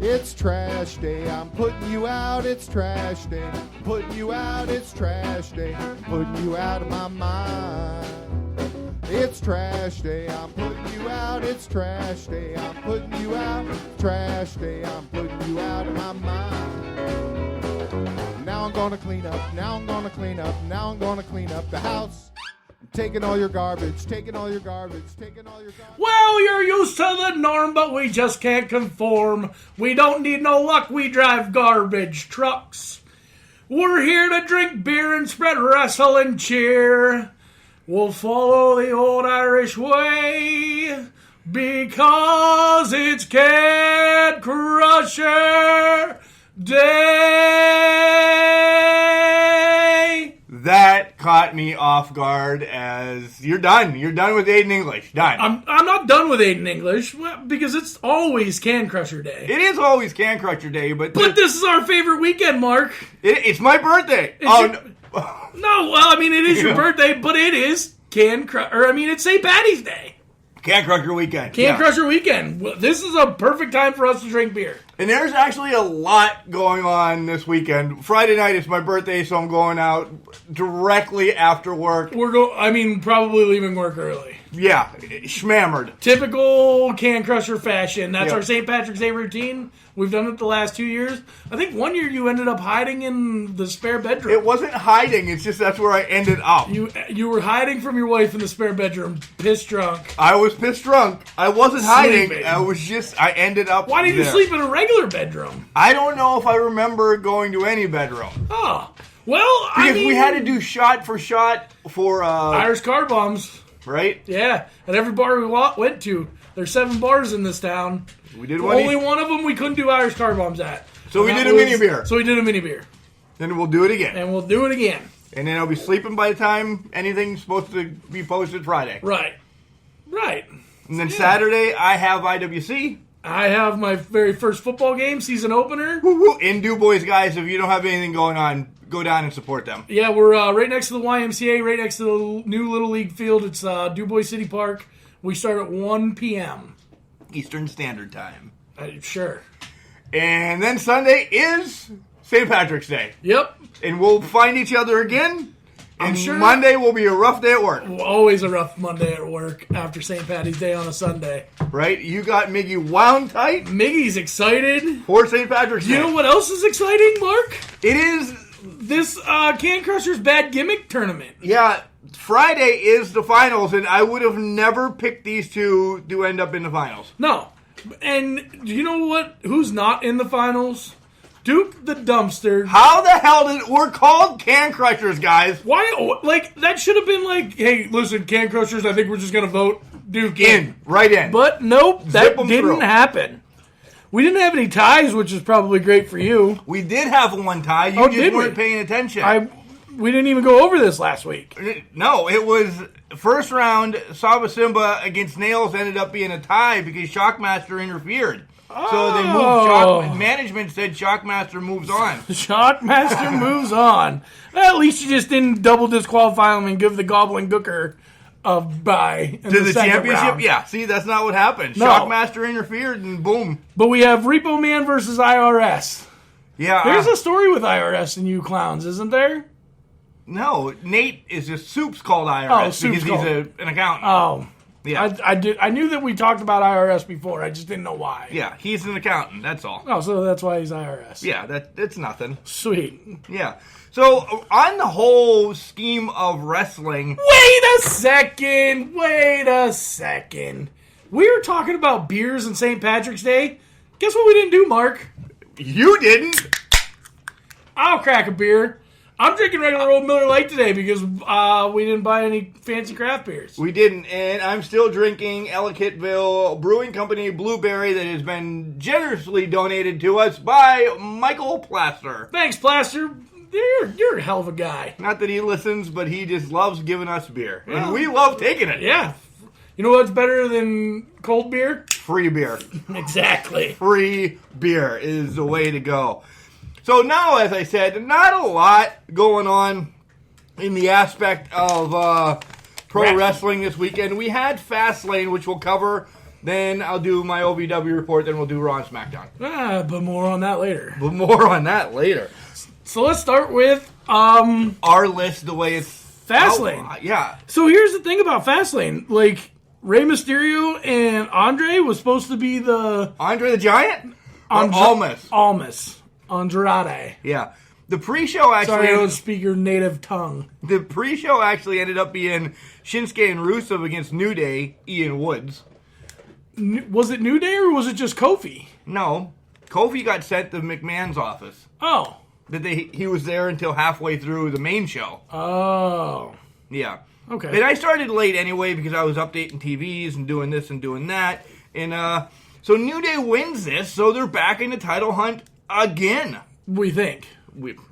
It's trash day, I'm putting you out, it's trash day. Putting you out, it's trash day. Putting you out of my mind. It's trash day, I'm putting you out, it's trash day. I'm putting you out, trash day, I'm putting you out of my mind. Now I'm gonna clean up, now I'm gonna clean up, now I'm gonna clean up the house. Taking all your garbage, taking all your garbage, taking all your garbage. Well, you're used to the norm, but we just can't conform. We don't need no luck, we drive garbage trucks. We're here to drink beer and spread wrestling cheer. We'll follow the old Irish way because it's Can Crusher Day. That caught me off guard as you're done. You're done with Aiden English. Done. I'm not done with Aiden English because it's always Can Crusher Day. It is always Can Crusher Day, but this is our favorite weekend, Mark. It's my birthday. No, well, I mean, it is your birthday, but it is it's St. Patty's Day. Can Crusher weekend. Can Crusher weekend. This is a perfect time for us to drink beer. And there's actually a lot going on this weekend. Friday night is my birthday, so I'm going out directly after work. Probably leaving work early. Yeah, schmammered. Typical Can Crusher fashion. That's Yep. our St. Patrick's Day routine. We've done it the last 2 years. I think 1 year you ended up hiding in the spare bedroom. It wasn't hiding. It's just that's where I ended up. You were hiding from your wife in the spare bedroom, pissed drunk. I was pissed drunk. I wasn't hiding. Sleeping. I ended up Why didn't you there. sleep in a regular bedroom? I don't know if I remember going to any bedroom. Oh. Well, Because we had to do shot for shot for... Irish car bombs. Right? Yeah. At every bar we went to. There's 7 bars in this town. We did one. Only one of them we couldn't do Irish car bombs at. So we did a mini beer. So we did a mini beer. Then we'll do it again. And we'll do it again. And then I'll be sleeping by the time anything's supposed to be posted Friday. Right. And then Saturday, I have IWC. I have my very first football game, season opener. Woo-hoo. In DuBois, guys, if you don't have anything going on, go down and support them. Yeah, we're right next to the YMCA, right next to the new Little League field. It's DuBois City Park. We start at 1 p.m. Eastern Standard Time. Sure. And then Sunday is St. Patrick's Day. Yep. And we'll find each other again. I'm And sure Monday will be a rough day at work. Always a rough Monday at work after St. Patty's Day on a Sunday. Right? You got Miggy wound tight. Miggy's excited. For St. Patrick's Day. You know what else is exciting, Mark? It is. This Can Crusher's Bad Gimmick tournament. Yeah. Friday is the finals, and I would have never picked these two to end up in the finals. No. And do you know what? Who's not in the finals? Duke the Dumpster. How the hell we're called Can Crushers, guys? Why? Like, that should have been like, hey, listen, Can Crushers, I think we're just going to vote Duke in. Right in. But nope, that didn't through. happen. We didn't have any ties, which is probably great for you. We did have one tie. You just weren't paying attention. We didn't even go over this last week. No, it was first round. Saba Simba against Nails ended up being a tie because Shockmaster interfered. So they moved. Management said Shockmaster moves on. Shockmaster moves on. At least you just didn't double disqualify him and give the Goblin Gooker a bye to the championship. Round. Yeah, see, that's not what happened. No. Shockmaster interfered and boom. But we have Repo Man versus IRS. Yeah, there's a story with IRS and you clowns, isn't there? No, Nate is just Soup's called IRS because he's an accountant. Oh. Yeah. I knew that we talked about IRS before. I just didn't know why. Yeah, he's an accountant. That's all. Oh, so that's why he's IRS. Yeah, that's nothing. Sweet. Yeah. So on the whole scheme of wrestling, wait a second. We were talking about beers and St. Patrick's Day. Guess what we didn't do, Mark? You didn't. I'll crack a beer. I'm drinking regular old Miller Lite today because we didn't buy any fancy craft beers. We didn't, and I'm still drinking Ellicottville Brewing Company Blueberry that has been generously donated to us by Michael Plaster. Thanks, Plaster. You're a hell of a guy. Not that he listens, but he just loves giving us beer. Well, and we love taking it. Yeah. You know what's better than cold beer? Free beer. Exactly. Free beer is the way to go. So now, as I said, not a lot going on in the aspect of pro wrestling this weekend. We had FastLane, which we'll cover Then I'll do my OVW report. Then we'll do Raw and SmackDown. But more on that later. So let's start with our list, the way it's FastLane. Yeah. So here's the thing about FastLane. Like, Rey Mysterio and Andre was supposed to be the... Andre the Giant? Almas. Andrade. Yeah. The pre-show actually... Sorry, I don't speak your native tongue. The pre-show actually ended up being Shinsuke and Rusev against New Day, Ian Woods. Was it New Day or was it just Kofi? No. Kofi got sent to McMahon's office. Oh. He was there until halfway through the main show. Oh. Yeah. Okay. And I started late anyway because I was updating TVs and doing this and doing that. And so New Day wins this, so they're back in the title hunt again. We think.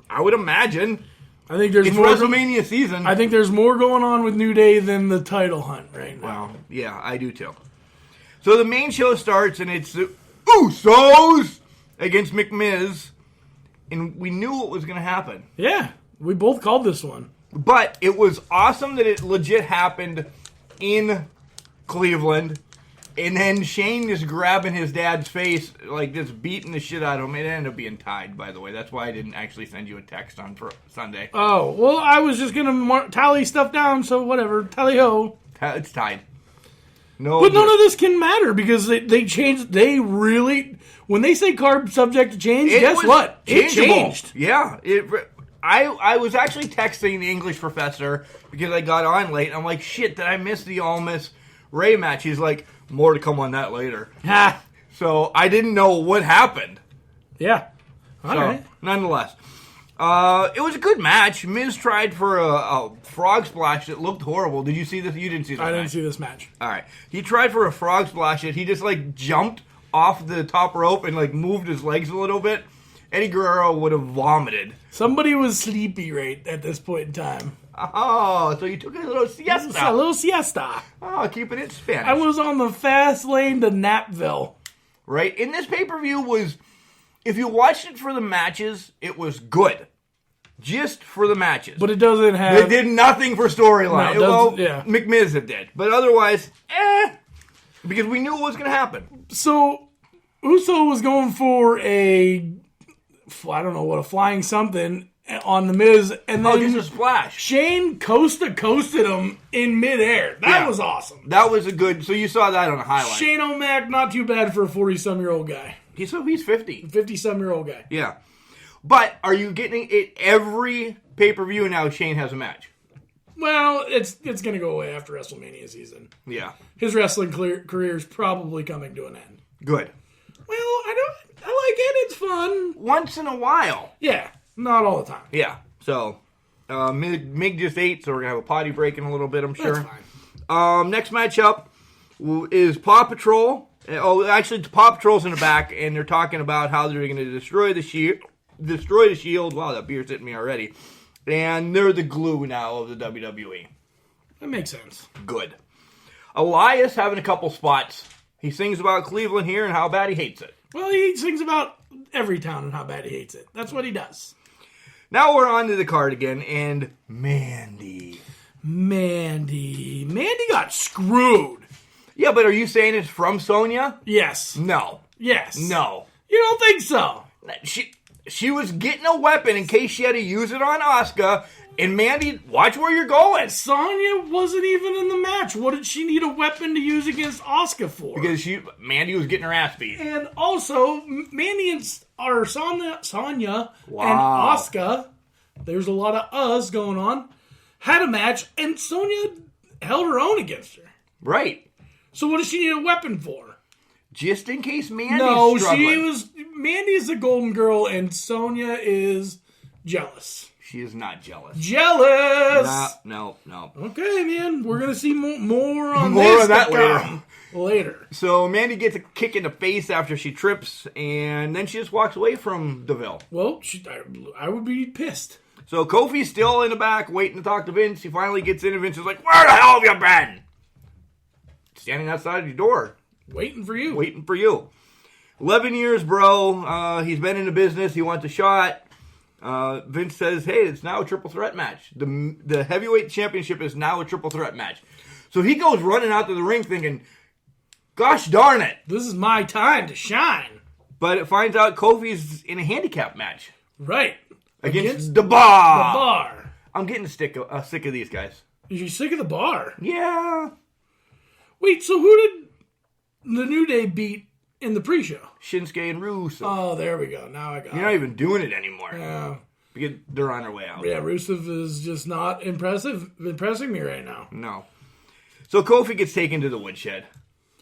I would imagine. I think there's it's more. WrestleMania season. I think there's more going on with New Day than the title hunt right now. Well, yeah, I do too. So the main show starts, and it's the Usos against McMiz, and we knew what was going to happen. Yeah, we both called this one. But it was awesome that it legit happened in Cleveland. And then Shane just grabbing his dad's face, like just beating the shit out of him. It ended up being tied, by the way. That's why I didn't actually send you a text on Sunday. Oh, well, I was just going to tally stuff down, so whatever. Tally-ho. It's tied. No, but none of this can matter because they changed. They really, when they say card subject to change, guess what? It changed. Yeah. I was actually texting the English professor because I got on late. I'm like, shit, did I miss the Almas Ray match? He's like, more to come on that later. Ha! So I didn't know what happened. Yeah. All right. Nonetheless, it was a good match. Miz tried for a frog splash that looked horrible. Did you see this? You didn't see this match. I didn't see this match. All right. He tried for a frog splash that he just like jumped off the top rope and like moved his legs a little bit. Eddie Guerrero would have vomited. Somebody was sleepy right at this point in time. Oh, so you took a little siesta. A little siesta. Oh, keeping it Spanish. I was on the fast lane to Napville. Right? And this pay-per-view was, if you watched it for the matches, it was good. Just for the matches. But it doesn't have... It did nothing for storyline. No, yeah. McMiz it did. But otherwise, because we knew what was going to happen. So, Uso was going for a flying something on the Miz, and then just a splash. Shane coasted him in midair. That was awesome. That was a good. So you saw that on a highlight. Shane O'Mac, not too bad for a 40-some-year-old guy. He's 50. 50-some-year-old guy. Yeah, but are you getting it every pay-per-view now? Shane has a match. Well, it's going to go away after WrestleMania season. Yeah, his wrestling career is probably coming to an end. Good. Well, I like it. It's fun once in a while. Yeah. Not all the time. Yeah. So, Mig just ate, so we're going to have a potty break in a little bit, I'm sure. That's fine. Next matchup is Paw Patrol. Oh, actually, Paw Patrol's in the back, and they're talking about how they're going to destroy the Shield. Wow, that beer's hitting me already. And they're the glue now of the WWE. That makes sense. Good. Elias having a couple spots. He sings about Cleveland here and how bad he hates it. Well, he sings about every town and how bad he hates it. That's what he does. Now we're on to the card again, and Mandy got screwed. Yeah, but are you saying it's from Sonya? Yes. No. Yes. No. You don't think so? She was getting a weapon in case she had to use it on Asuka, and Mandy, watch where you're going. Sonya wasn't even in the match. What did she need a weapon to use against Asuka for? Because Mandy was getting her ass beat. And also, Mandy and Sonya and Asuka, there's a lot of us going on, had a match, and Sonya held her own against her. Right. So what does she need a weapon for? Just in case Mandy's struggling. Mandy is the golden girl, and Sonya is jealous. She is not jealous. Jealous! No. Okay, man. We're going to see more on more of that later. So Mandy gets a kick in the face after she trips, and then she just walks away from DeVille. Well, I would be pissed. So Kofi's still in the back waiting to talk to Vince. He finally gets in, and Vince is like, where the hell have you been? Standing outside your door. Waiting for you. 11 years, bro. He's been in the business. He wants a shot. Vince says, hey, it's now a triple threat match. The heavyweight championship is now a triple threat match. So he goes running out to the ring thinking, Gosh darn it. This is my time to shine. But it finds out Kofi's in a handicap match. Right. Against the Bar. The Bar. I'm getting sick of these guys. Are you sick of the Bar? Yeah. Wait, so who did the New Day beat in the pre-show? Shinsuke and Rusev. Oh, there we go. Now I got You're not even doing it anymore. Yeah. Because they're on their way out. Yeah, Rusev is just not impressing me right now. No. So Kofi gets taken to the woodshed.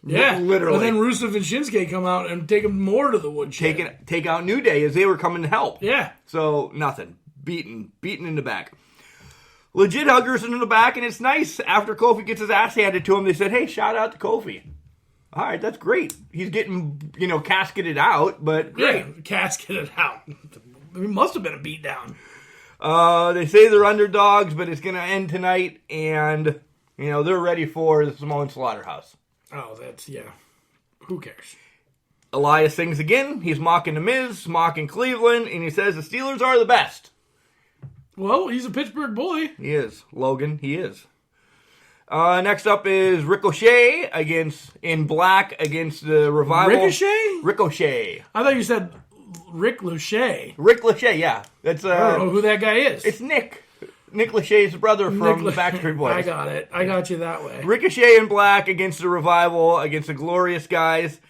Yeah. Literally. But then Rusev and Shinsuke come out and take him more to the woodshed. Take out New Day as they were coming to help. Yeah. So, nothing. Beaten in the back. Legit huggers in the back, and it's nice. After Kofi gets his ass handed to him, they said, hey, shout out to Kofi. All right, that's great. He's getting, casketed out, but great. Yeah, casketed out. It must have been a beatdown. They say they're underdogs, but it's going to end tonight, and, they're ready for the Samoan Slaughterhouse. Oh, yeah. Who cares? Elias sings again. He's mocking The Miz, mocking Cleveland, and he says the Steelers are the best. Well, he's a Pittsburgh boy. He is. Logan, he is. Next up is Ricochet in black against the Revival. Ricochet? Ricochet. I thought you said Rick Lachey. Rick Lachey, yeah. That's I don't know who that guy is. It's Nick. Nick Lachey's brother from the Backstreet Boys. I got it. I got you that way. Ricochet in black against the Revival, against the Glorious Guys.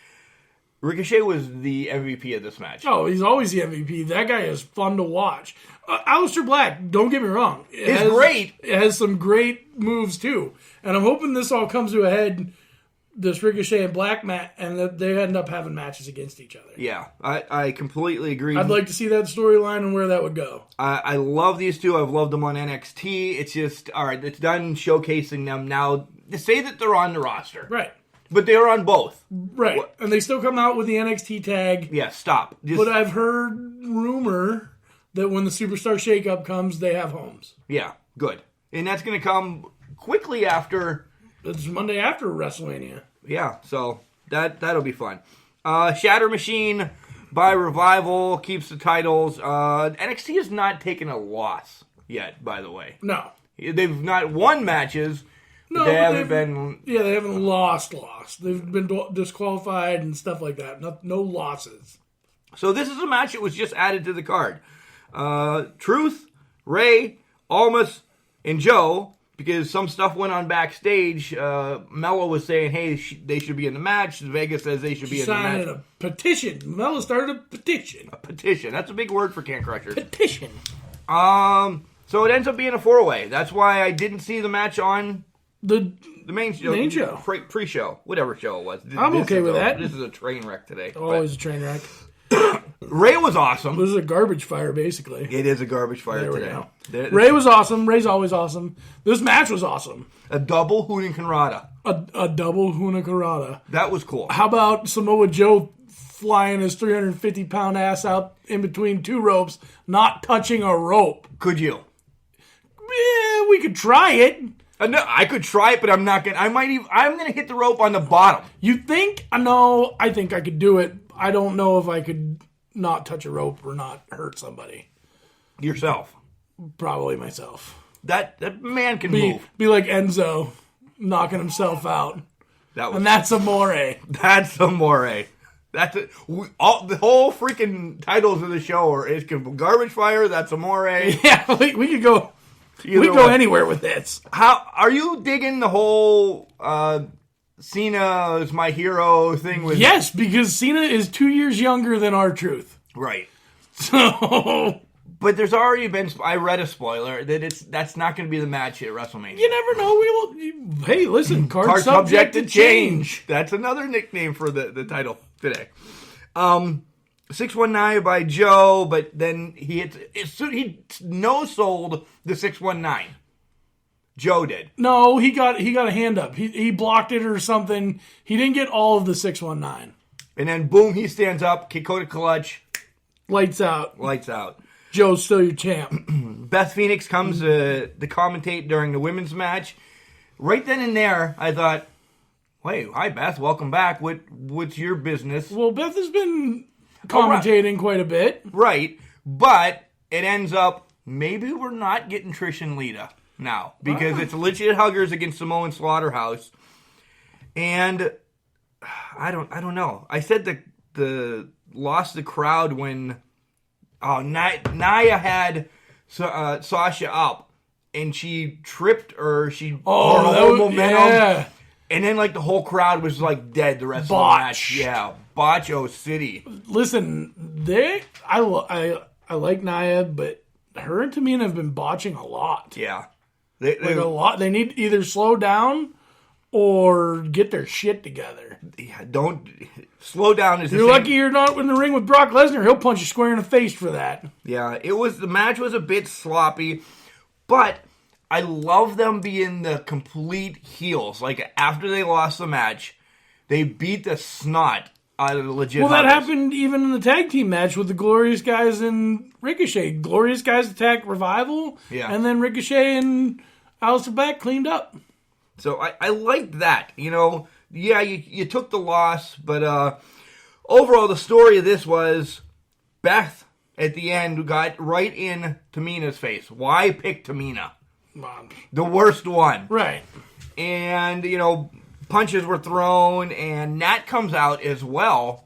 Ricochet was the MVP of this match. Oh, he's always the MVP. That guy is fun to watch. Aleister Black, don't get me wrong. He's great. It has some great moves, too. And I'm hoping this all comes to a head, this Ricochet and Black match, and that they end up having matches against each other. Yeah, I completely agree. I'd like to see that storyline and where that would go. I love these two. I've loved them on NXT. It's just, all right, it's done showcasing them now. To say that they're on the roster. Right. But they are on both. Right. What? And they still come out with the NXT tag. Yeah, stop. But I've heard rumor that when the Superstar Shakeup comes, they have homes. Yeah, good. And that's going to come quickly after. It's Monday after WrestleMania. Yeah, so that'll be fun. Shatter Machine by Revival keeps the titles. NXT has not taken a loss yet, by the way. No. They've not won matches. No, they haven't been. Yeah, they haven't lost. They've been disqualified and stuff like that. No losses. So this is a match that was just added to the card. Truth, Ray, Almas, and Joe, because some stuff went on backstage. Mello was saying, hey, they should be in the match. Vegas says they should be in the match. Signed a petition. Mello started a petition. A petition. That's a big word for Can Crushers. Petition. So it ends up being a 4-way. That's why I didn't see the match on the main show. Pre-show. Whatever show it was. I'm okay with that. This is a train wreck today. Always a train wreck. Ray was awesome. This is a garbage fire, basically. It is a garbage fire today. Ray was awesome. Ray's always awesome. This match was awesome. A double Hunikanrata. A double Hunikanrata. That was cool. How about Samoa Joe flying his 350-pound ass out in between two ropes, not touching a rope? Could you? Yeah, we could try it. No, I could try it, but I'm not gonna. I'm gonna hit the rope on the bottom. You think? No, I think I could do it. I don't know if I could not touch a rope or not hurt somebody. Yourself. Probably myself. That man can move. Be like Enzo, knocking himself out. And that's Amore. That's Amore. That's it. The whole freaking titles of the show is Garbage Fire. That's Amore. Yeah, we could go. We could go anywhere with this. How are you digging the whole Cena is my hero thing? With yes, because Cena is 2 years younger than R-Truth. Right. So, but there's already been. I read a spoiler that that's not going to be the match at WrestleMania. You never know. Hey, listen, card subject to change. That's another nickname for the title today. 619 by Joe, but then he no-sold the 619. Joe did. No, he got a hand up. He blocked it or something. He didn't get all of the 619. And then boom, he stands up, Kikoda clutch. Lights out. Joe's still your champ. Beth Phoenix comes to commentate during the women's match. Right then and there, I thought, wait, hi Beth, welcome back. What's your business? Well, Beth has been commentating quite a bit. Right, but it ends up, maybe we're not getting Trish and Lita now, because it's legit huggers against Samoan Slaughterhouse. And I don't know. I said the lost the crowd when Nia had Sasha up and she tripped her. She that her was, momentum. yeah. And then like the whole crowd was like dead the rest of the match. Yeah, Botcho City. Listen, I like Nia, but her and Tamina have been botching a lot. Yeah, a lot. They need to either slow down or get their shit together. Yeah, don't slow down. You're lucky you're not in the ring with Brock Lesnar. He'll punch you square in the face for that. Yeah, the match was a bit sloppy, but I love them being the complete heels. Like after they lost the match, they beat the snot out of the legit. Well, that happened even in the tag team match with the Glorious Guys and Ricochet. Glorious Guys attacked Revival, and then Ricochet and Aleister Black cleaned up. So I liked that. You took the loss, but overall the story of this was Beth at the end got right in Tamina's face. Why pick Tamina? The worst one. Right. And, punches were thrown, and Nat comes out as well.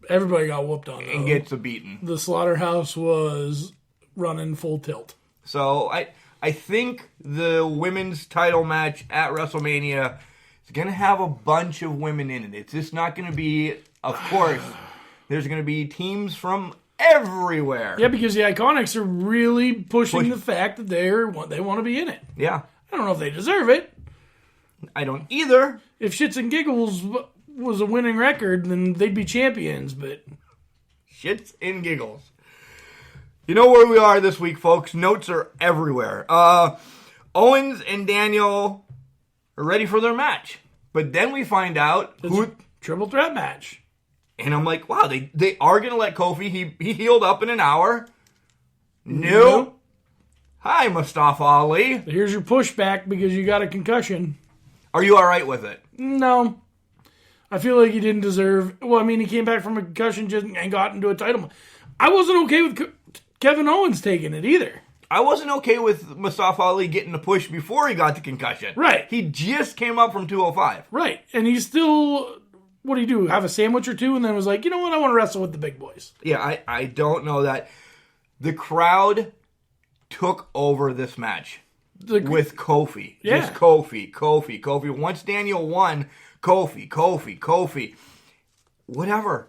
Everybody got whooped on, and gets a beating. The slaughterhouse was running full tilt. So I think the women's title match at WrestleMania is going to have a bunch of women in it. It's just not going to be, of course, there's going to be teams from everywhere. Yeah, because the Iconics are really pushing the fact that they want to be in it. Yeah. I don't know if they deserve it. I don't either. If Shits and Giggles was a winning record, then they'd be champions, but... Shits and Giggles. You know where we are this week, folks. Notes are everywhere. Owens and Daniel are ready for their match. But then we find out who... Triple threat match. And I'm like, wow, they are going to let Kofi. He healed up in an hour. No. Hi, Mustafa Ali. Here's your pushback because you got a concussion. Are you all right with it? No. I feel like he didn't deserve... Well, I mean, he came back from a concussion and got into a title. I wasn't okay with Kevin Owens taking it either. I wasn't okay with Mustafa Ali getting the push before he got the concussion. Right. He just came up from 205. Right. And he's still... What do you do? Have a sandwich or two and then was like, you know what? I want to wrestle with the big boys. Yeah, I don't know that. The crowd took over this match with Kofi. Yeah. Just Kofi. Once Daniel won, Kofi. Whatever,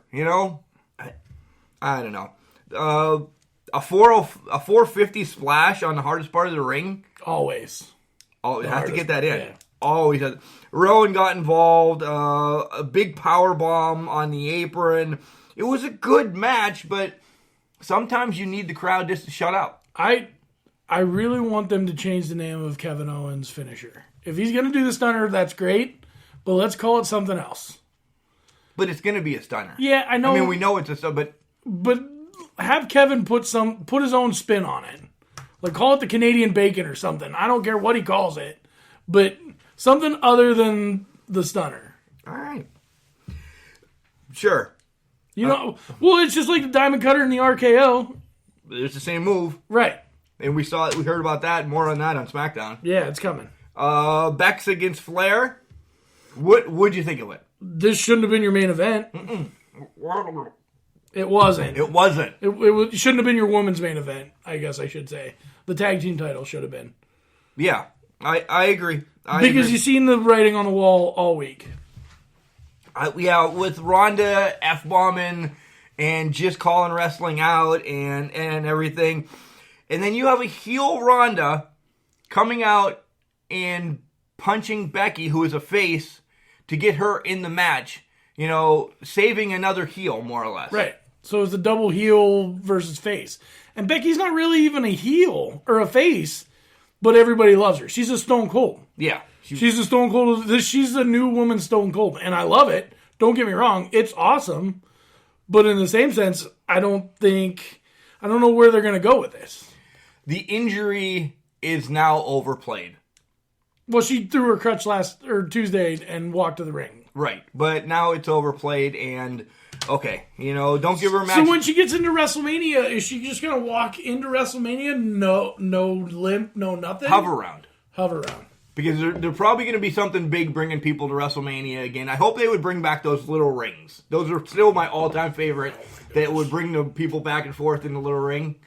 I don't know. A 450 splash on the hardest part of the ring. Always. Oh, you have to get that in. Yeah. Always. Rowan got involved. A big power bomb on the apron. It was a good match, but sometimes you need the crowd just to shut up. I really want them to change the name of Kevin Owens' finisher. If he's going to do the stunner, that's great, but let's call it something else. But it's going to be a stunner. Yeah, I know. I mean, we know it's a stunner, but have Kevin put his own spin on it. Like, call it the Canadian Bacon or something. I don't care what he calls it, but something other than the stunner. All right. Sure. Well, it's just like the Diamond Cutter and the RKO. It's the same move. Right. And we heard about that, more on that on SmackDown. Yeah, it's coming. Bex against Flair. What'd you think of it? This shouldn't have been your main event. It wasn't. It shouldn't have been your women's main event, I guess I should say. The tag team title should have been. Yeah, I agree. Because you've seen the writing on the wall all week. With Ronda F-bombing and just calling wrestling out and everything. And then you have a heel Ronda coming out and punching Becky, who is a face, to get her in the match. Saving another heel, more or less. Right. So it's a double heel versus face. And Becky's not really even a heel or a face, but everybody loves her. She's a Stone Cold. Yeah. She's a Stone Cold. She's the new woman Stone Cold. And I love it. Don't get me wrong. It's awesome. But in the same sense, I don't know where they're going to go with this. The injury is now overplayed. Well, she threw her crutch Tuesday and walked to the ring. Right. But now it's overplayed and, okay, don't give her a match. So when she gets into WrestleMania, is she just going to walk into WrestleMania? No limp, no nothing? Hover around. Because they're probably going to be something big bringing people to WrestleMania again. I hope they would bring back those little rings. Those are still my all-time favorite. That would bring the people back and forth in the little ring.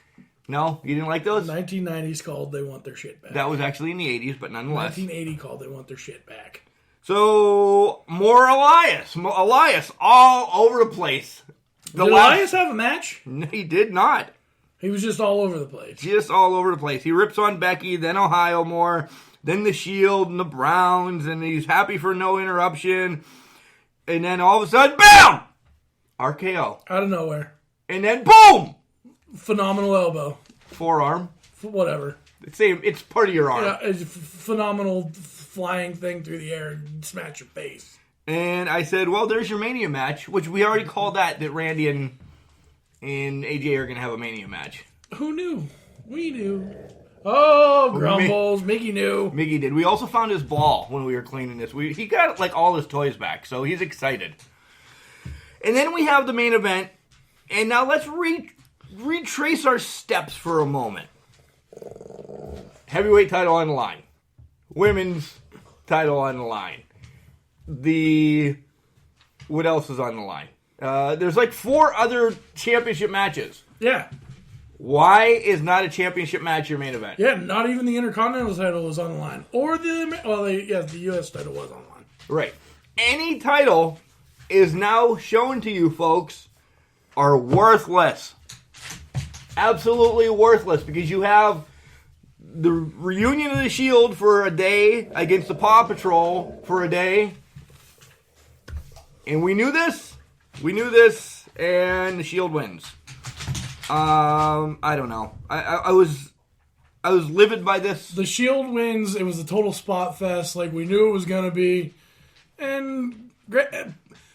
No? You didn't like those? 1990s called They Want Their Shit Back. That was actually in the 80s, but nonetheless. 1980 called They Want Their Shit Back. So, more Elias. Elias all over the place. Did Elias have a match? No, he did not. He was just all over the place. Just all over the place. He rips on Becky, then Ohio more, then the Shield and the Browns, and he's happy for no interruption. And then all of a sudden, BAM! RKO. Out of nowhere. And then boom! Phenomenal elbow. Forearm. Whatever. It's part of your arm. Yeah, it's a phenomenal flying thing through the air and smash your face. And I said, well, there's your Mania match, which we already called that Randy and AJ are going to have a Mania match. Who knew? We knew. Oh, Grumbles. Mickey knew. Mickey did. We also found his ball when we were cleaning this. He got, like, all his toys back, so he's excited. And then we have the main event. And now let's retrace our steps for a moment. Heavyweight title on the line. Women's title on the line. What else is on the line? There's like 4 other championship matches. Yeah. Why is not a championship match your main event? Yeah, not even the Intercontinental title was on the line. Or the U.S. title was on the line. Right. Any title is now shown to you folks are worthless. Absolutely worthless, because you have the reunion of the Shield for a day against the Paw Patrol for a day. And we knew this. And the Shield wins. I don't know. I was livid by this. The Shield wins. It was a total spot fest, like we knew it was going to be. And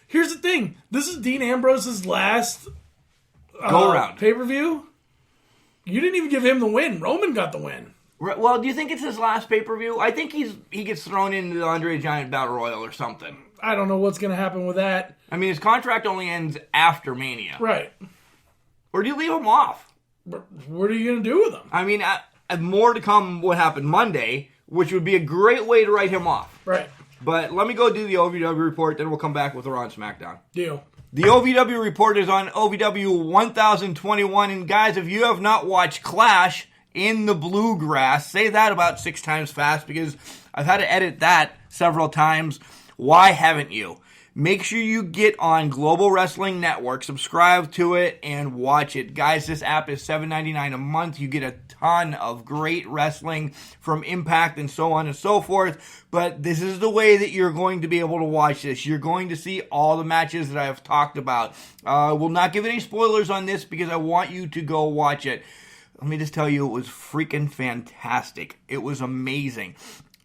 here's the thing: this is Dean Ambrose's last go around pay-per-view. You didn't even give him the win. Roman got the win. Well, do you think it's his last pay-per-view? I think he gets thrown into the Andre the Giant Battle Royal or something. I don't know what's going to happen with that. I mean, his contract only ends after Mania. Right. Or do you leave him off? What are you going to do with him? I mean, more to come what happened Monday, which would be a great way to write him off. Right. But let me go do the OVW report, then we'll come back with Raw and SmackDown. Deal. The OVW report is on OVW 1021, and guys, if you have not watched Clash in the Bluegrass, say that about 6 times fast, because I've had to edit that several times. Why haven't you? Make sure you get on Global Wrestling Network, subscribe to it, and watch it. Guys, this app is $7.99 a month. You get a ton of great wrestling from Impact and so on and so forth. But this is the way that you're going to be able to watch this. You're going to see all the matches that I have talked about. I will not give any spoilers on this because I want you to go watch it. Let me just tell you, it was freaking fantastic. It was amazing.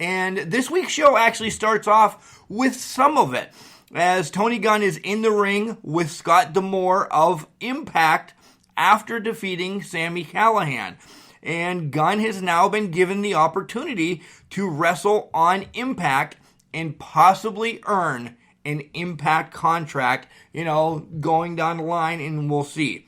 And this week's show actually starts off with some of it, as Tony Gunn is in the ring with Scott D'Amore of Impact after defeating Sami Callihan. And Gunn has now been given the opportunity to wrestle on Impact and possibly earn an Impact contract, going down the line, and we'll see.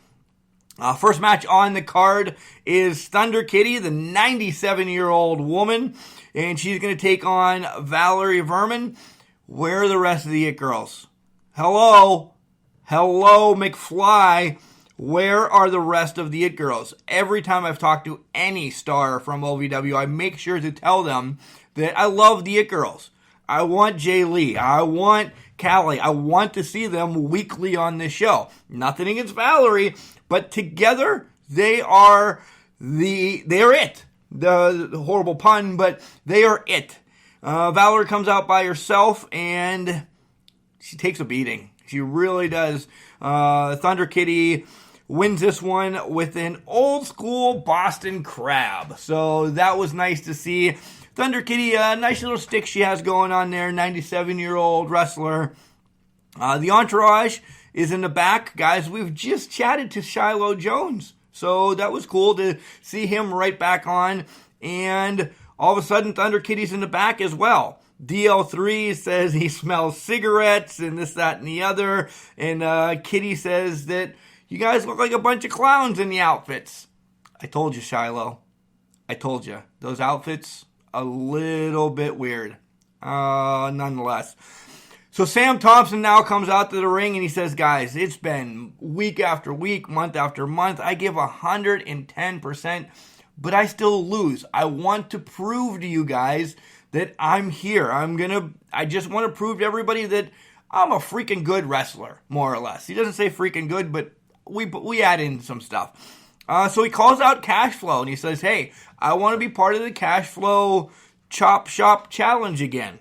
First match on the card is Thunder Kitty, the 97-year-old woman, and she's going to take on Valerie Verman. Where are the rest of the It Girls? Hello, McFly. Where are the rest of the It Girls? Every time I've talked to any star from OVW, I make sure to tell them that I love the It Girls. I want Jay Lee. I want Callie. I want to see them weekly on this show. Nothing against Valerie, but together they are it. The horrible pun, but they are it. Valerie comes out by herself, and she takes a beating. She really does. Thunder Kitty wins this one with an old-school Boston Crab. So that was nice to see. Thunder Kitty, a nice little stick she has going on there, 97-year-old wrestler. The Entourage is in the back. Guys, we've just chatted to Shiloh Jones. So that was cool to see him right back on. And all of a sudden, Thunder Kitty's in the back as well. DL3 says he smells cigarettes and this, that, and the other. And Kitty says that you guys look like a bunch of clowns in the outfits. I told you, Shiloh. I told you. Those outfits a little bit weird. Nonetheless. So Sam Thompson now comes out to the ring and he says, guys, it's been week after week, month after month. I give 110%, but I still lose. I want to prove to you guys that I'm here. I just want to prove to everybody that I'm a freaking good wrestler, more or less. He doesn't say freaking good, but we add in some stuff. So he calls out Cash Flow and he says, hey, I want to be part of the Cash Flow Chop Shop Challenge again.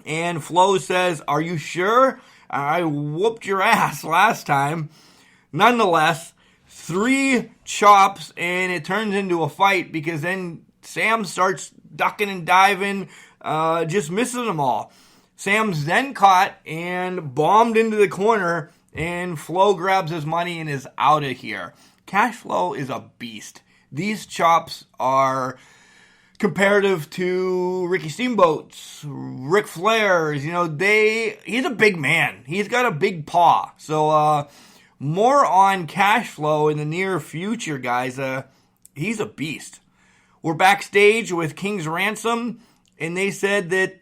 And Flo says, are you sure? I whooped your ass last time. Nonetheless, 3 chops and it turns into a fight because then Sam starts ducking and diving, just missing them all. Sam's then caught and bombed into the corner and Flo grabs his money and is out of here. Cash Flow is a beast. These chops are comparative to Ricky Steamboat's, Ric Flair's, he's a big man. He's got a big paw. So, more on Cash Flow in the near future, guys. He's a beast. We're backstage with King's Ransom, and they said that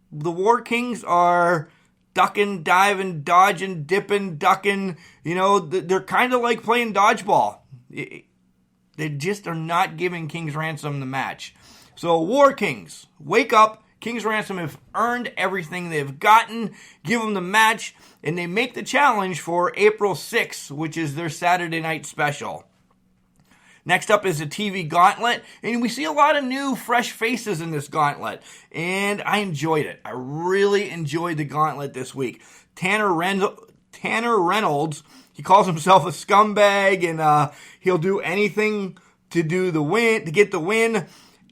the War Kings are ducking, diving, dodging, dipping, ducking. They're kind of like playing dodgeball. They just are not giving King's Ransom the match. So, War Kings, wake up. King's Ransom have earned everything they've gotten. Give them the match. And they make the challenge for April 6th, which is their Saturday night special. Next up is the TV Gauntlet. And we see a lot of new, fresh faces in this Gauntlet. And I enjoyed it. I really enjoyed the Gauntlet this week. Tanner Reynolds, he calls himself a scumbag, and he'll do anything to get the win.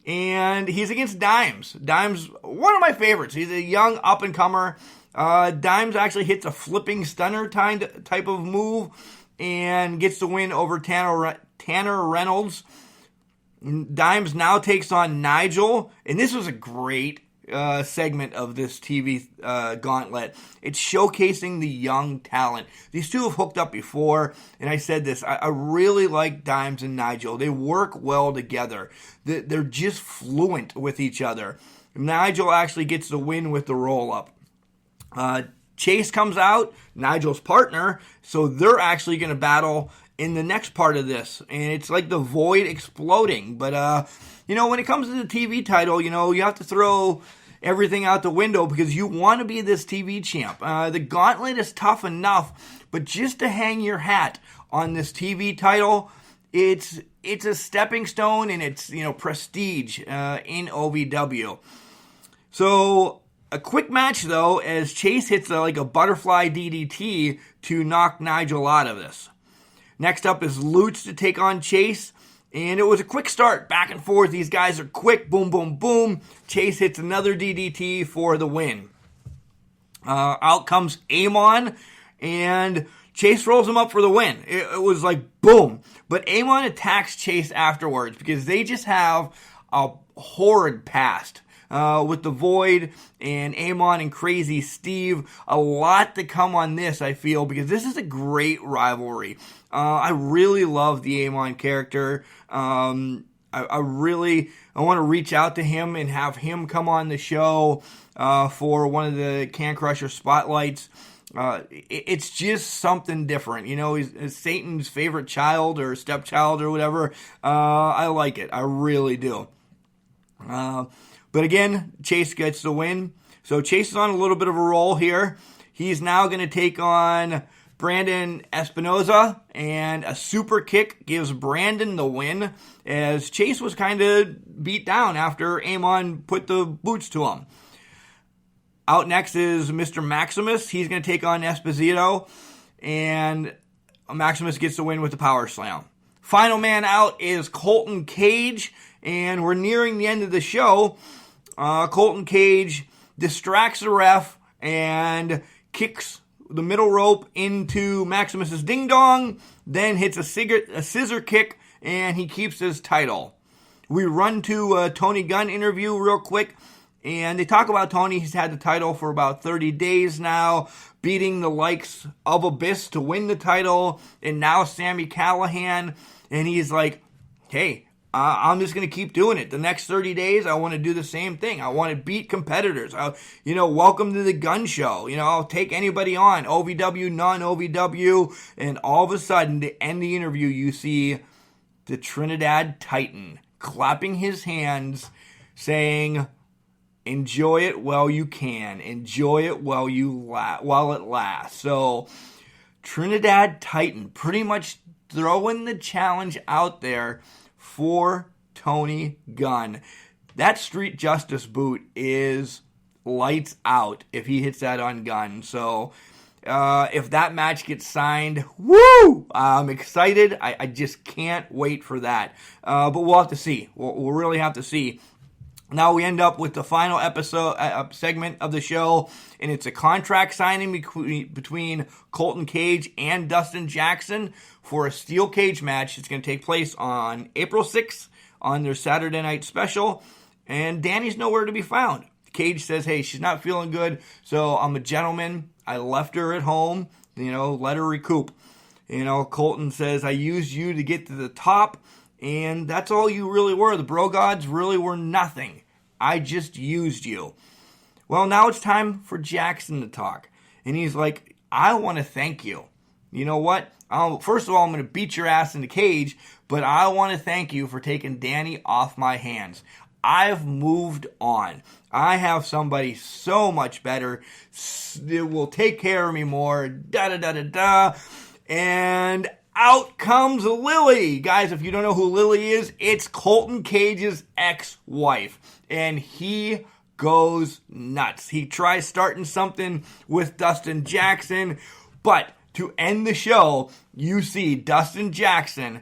And he's against Dimes. Dimes, one of my favorites. He's a young up-and-comer. Dimes actually hits a flipping stunner type of move and gets the win over Tanner Reynolds. Dimes now takes on Nigel, and this was a great segment of this TV Gauntlet. It's showcasing the young talent. These two have hooked up before, and I said this, I really like Dimes and Nigel. They work well together. They're just fluent with each other. Nigel actually gets the win with the roll-up. Chase comes out, Nigel's partner, so they're actually going to battle in the next part of this, and it's like the void exploding. But when it comes to the TV title, you have to throw everything out the window because you want to be this TV champ. The Gauntlet is tough enough, but just to hang your hat on this TV title, it's a stepping stone, and it's prestige in OVW. So a quick match though, as Chase hits like a butterfly DDT to knock Nigel out of this. Next up is Lutz to take on Chase. And it was a quick start, back and forth. These guys are quick, boom, boom, boom. Chase hits another DDT for the win. Out comes Amon, and Chase rolls him up for the win. It was like, boom. But Amon attacks Chase afterwards because they just have a horrid past. With the Void and Amon and Crazy Steve. A lot to come on this, I feel, because this is a great rivalry. I really love the Amon character. I want to reach out to him and have him come on the show for one of the Can Crusher spotlights. It's just something different. He's Satan's favorite child or stepchild or whatever. I like it. I really do. But again, Chase gets the win. So Chase is on a little bit of a roll here. He's now going to take on Brandon Espinoza, and a super kick gives Brandon the win, as Chase was kind of beat down after Amon put the boots to him. Out next is Mr. Maximus. He's going to take on Esposito, and Maximus gets the win with the power slam. Final man out is Colton Cage, and we're nearing the end of the show. Colton Cage distracts the ref and kicks the middle rope into Maximus's ding-dong, then hits a scissor kick, and he keeps his title. We run to a Tony Gunn interview real quick, and they talk about Tony. He's had the title for about 30 days now, beating the likes of Abyss to win the title, and now Sami Callihan, and he's like, hey, I'm just going to keep doing it. The next 30 days, I want to do the same thing. I want to beat competitors. Welcome to the gun show. I'll take anybody on, OVW, non-OVW, and all of a sudden, to end the interview, you see the Trinidad Titan clapping his hands, saying, enjoy it while you can. Enjoy it while it lasts. So, Trinidad Titan pretty much throwing the challenge out there for Tony Gunn. That Street Justice boot is lights out if he hits that on Gunn. So if that match gets signed, woo! I'm excited. I just can't wait for that. But we'll have to see. We'll really have to see. Now we end up with the final episode segment of the show, and it's a contract signing between Colton Cage and Dustin Jackson for a steel cage match. It's going to take place on April 6th on their Saturday night special, and Danny's nowhere to be found. Cage says, hey, she's not feeling good, so I'm a gentleman. I left her at home, let her recoup. Colton says, I used you to get to the top, and that's all you really were. The Bro Gods really were nothing. I just used you. Well, now it's time for Jackson to talk. And he's like, I want to thank you. You know what? First of all, I'm going to beat your ass in the cage, but I want to thank you for taking Danny off my hands. I've moved on. I have somebody so much better that will take care of me more. Da-da-da-da-da. And out comes Lily. Guys, if you don't know who Lily is, it's Colton Cage's ex-wife. And he goes nuts. He tries starting something with Dustin Jackson. But to end the show, you see Dustin Jackson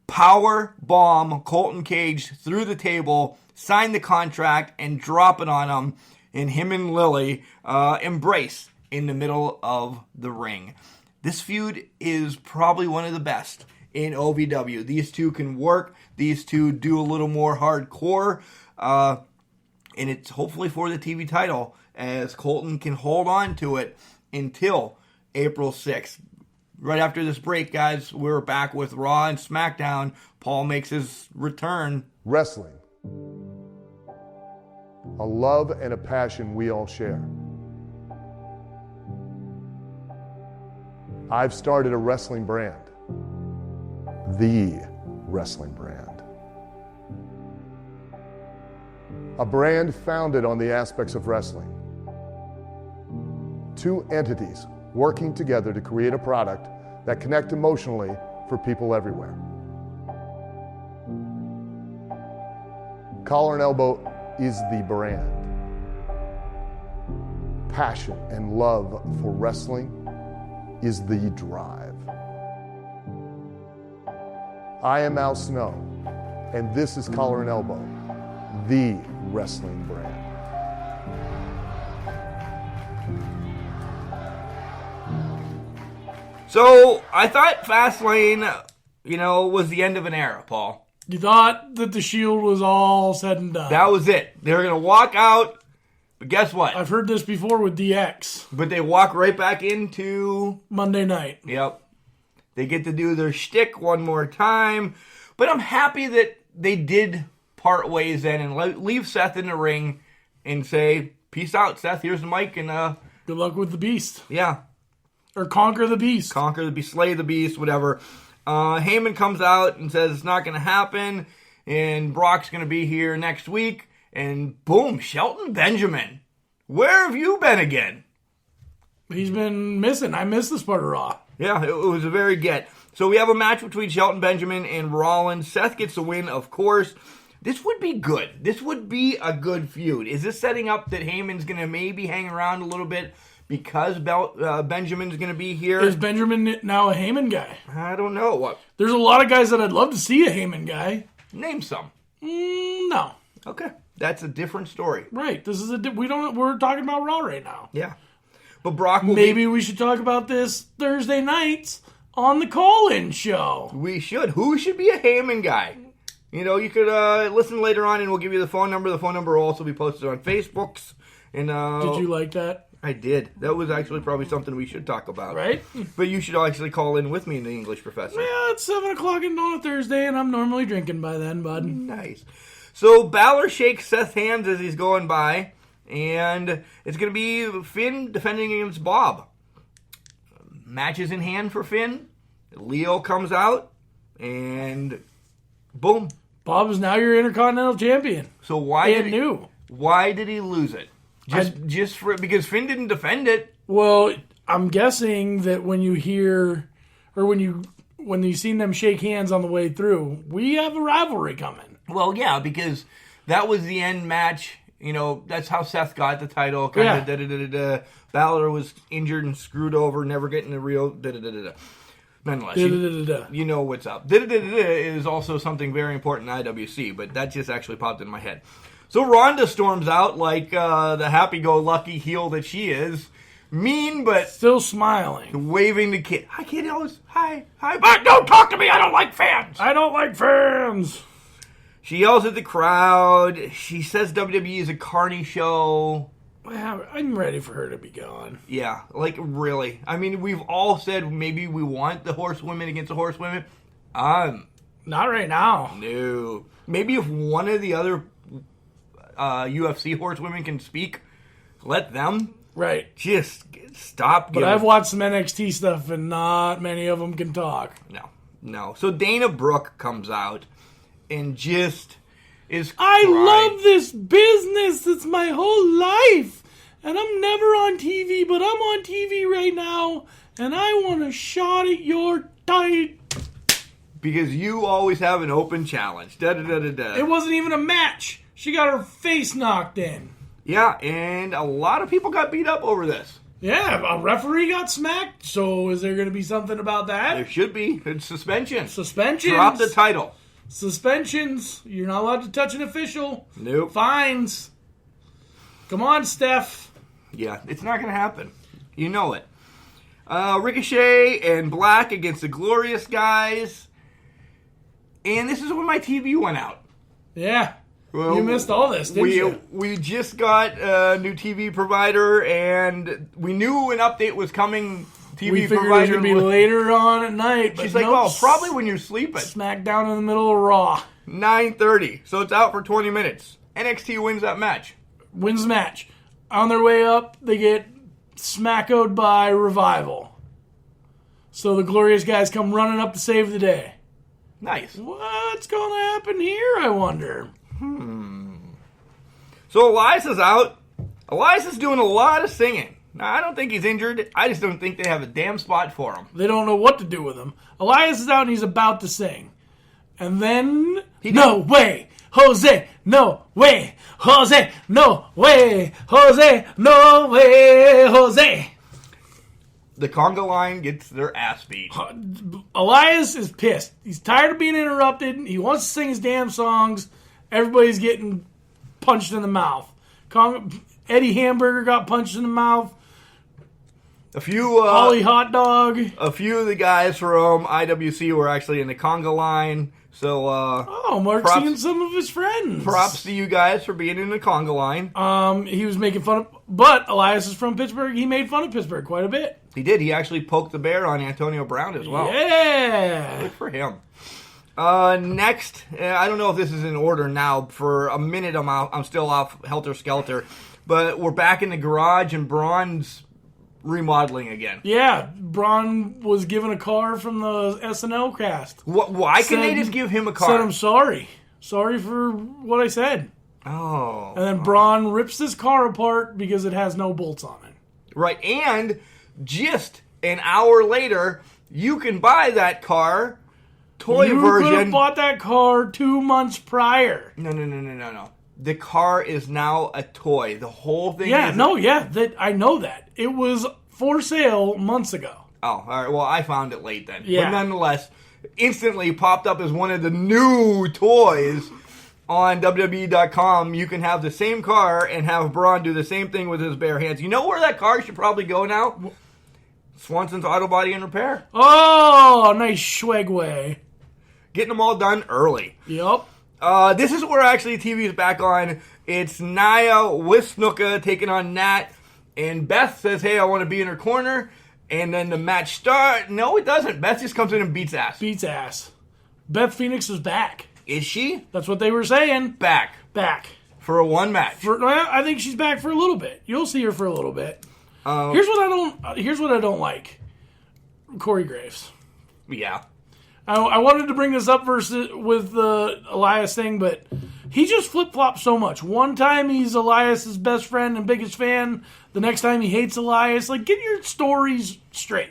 power bomb Colton Cage through the table, sign the contract, and drop it on him. And him and Lily embrace in the middle of the ring. This feud is probably one of the best in OVW. These two can work. These two do a little more hardcore. And it's hopefully for the TV title, as Colton can hold on to it until April 6th. Right after this break, guys, we're back with Raw and Smackdown. Paul makes his return. Wrestling. A love and a passion we all share. I've started a wrestling brand. The wrestling brand. A brand founded on the aspects of wrestling. Two entities working together to create a product that connect emotionally for people everywhere. Collar and Elbow is the brand. Passion and love for wrestling is the drive. I am Al Snow, and this is Collar and Elbow, the wrestling brand. So, I thought FastLane, was the end of an era, Paul. You thought that the Shield was all said and done. That was it. They were going to walk out, but guess what? I've heard this before with DX. But they walk right back into Monday night. Yep. They get to do their shtick one more time. But I'm happy that they did part ways then and leave Seth in the ring and say, peace out, Seth. Here's the mic. And good luck with the Beast. Yeah. Or conquer the Beast. Conquer the Beast, slay the Beast, whatever. Heyman comes out and says it's not going to happen. And Brock's going to be here next week. And boom, Shelton Benjamin. Where have you been again? He's been missing. I missed this part of Raw. Yeah, it was a very get. So we have a match between Shelton Benjamin and Rollins. Seth gets the win, of course. This would be good. This would be a good feud. Is this setting up that Heyman's going to maybe hang around a little bit because Benjamin's going to be here? Is Benjamin now a Heyman guy? I don't know. What? There's a lot of guys that I'd love to see a Heyman guy. Name some. No. Okay. That's a different story. Right. This is we're talking about Raw right now. Yeah. But Brock will maybe we should talk about this Thursday nights on the call-in show. We should. Who should be a Heyman guy? You could listen later on and we'll give you the phone number. The phone number will also be posted on Facebooks. And did you like that? I did. That was actually probably something we should talk about. Right? But you should actually call in with me, the English professor. Yeah, it's 7 o'clock on a Thursday, and I'm normally drinking by then, bud. Nice. So Balor shakes Seth's hands as he's going by, and it's going to be Finn defending against Bob. Matches in hand for Finn. Leo comes out, and boom. Bob is now your Intercontinental Champion. So why did he lose it? Because Finn didn't defend it. Well, I'm guessing that when you hear, or when you've seen them shake hands on the way through, we have a rivalry coming. Well, yeah, because that was the end match. You know, that's how Seth got the title. Kind of Balor was injured and screwed over, never getting the real Nonetheless, you know what's up. Is also something very important in IWC, but that just actually popped in my head. So Ronda storms out like the happy-go-lucky heel that she is. Mean, but still smiling. Waving the kid. Hi, kiddos. Hi. But don't talk to me. I don't like fans. I don't like fans. She yells at the crowd. She says WWE is a carny show. Well, I'm ready for her to be gone. Yeah, like really. I mean, we've all said maybe we want the horsewomen against the horsewomen. Not right now. No. Maybe if one of the other UFC horsewomen can speak, let them. Right. Just stop. But I've watched some NXT stuff, and not many of them can talk. No. So Dana Brooke comes out and just is I crying. love this business. It's my whole life. And I'm never on TV, but I'm on TV right now. And I want a shot at your tight. Because you always have an open challenge. It wasn't even a match. She got her face knocked in. Yeah, and a lot of people got beat up over this. Yeah, a referee got smacked. So is there going to be something about that? There should be. It's suspension. Suspensions. Drop the title. Suspensions. You're not allowed to touch an official. Nope. Fines. Come on, Steph. Yeah, it's not going to happen. You know it. Ricochet and Black against the Glorious Guys. And this is when my TV went out. Yeah. Well, you missed all this, didn't you? We just got a new TV provider, and we knew an update was coming. We figured it was going to be later on at night. She's like, well, probably when you're sleeping. Smackdown in the middle of Raw. 9:30, so it's out for 20 minutes. NXT wins that match. Wins the match. On their way up, they get smackoed by Revival. So the Glorious Guys come running up to save the day. Nice. What's going to happen here, I wonder? So Elias is out. Elias is doing a lot of singing. Now, I don't think he's injured. I just don't think they have a damn spot for him. They don't know what to do with him. Elias is out and he's about to sing. And then... No way! Jose! No way! Jose! No way! Jose! No way! Jose! The conga line gets their ass beat. Elias is pissed. He's tired of being interrupted. He wants to sing his damn songs. Everybody's getting punched in the mouth. Eddie Hamburger got punched in the mouth. Holly Hot Dog. A few of the guys from IWC were actually in the conga line. So, Mark's seeing some of his friends. Props to you guys for being in the conga line. He was making fun of... But Elias is from Pittsburgh. He made fun of Pittsburgh quite a bit. He did. He actually poked the bear on Antonio Brown as well. Yeah! Good for him. Next, I don't know if this is in order now. For a minute, I'm still off helter-skelter. But we're back in the garage, and Braun's remodeling again. Yeah, Braun was given a car from the SNL cast. Why can they just give him a car? Said, I'm sorry. Sorry for what I said. Oh. And then Braun rips his car apart because it has no bolts on it. Right, and just an hour later, you can buy that car, toy version. You could have bought that car 2 months prior. No. The car is now a toy. The whole thing I know that. It was for sale months ago. Oh, all right. Well, I found it late then. Yeah. But nonetheless, instantly popped up as one of the new toys on WWE.com. You can have the same car and have Braun do the same thing with his bare hands. You know where that car should probably go now? Swanson's Auto Body and Repair. Oh, nice swagway. Getting them all done early. Yep. This is where actually TV is back on. It's Nia with Snuka taking on Nat. And Beth says, hey, I want to be in her corner. And then the match starts. No, it doesn't. Beth just comes in and beats ass. Beats ass. Beth Phoenix is back. Is she? That's what they were saying. Back. For a one match. I think she's back for a little bit. You'll see her for a little bit. Here's what I don't like. Corey Graves. Yeah. I wanted to bring this up with the Elias thing, but he just flip-flops so much. One time he's Elias's best friend and biggest fan. The next time he hates Elias. Like, get your stories straight.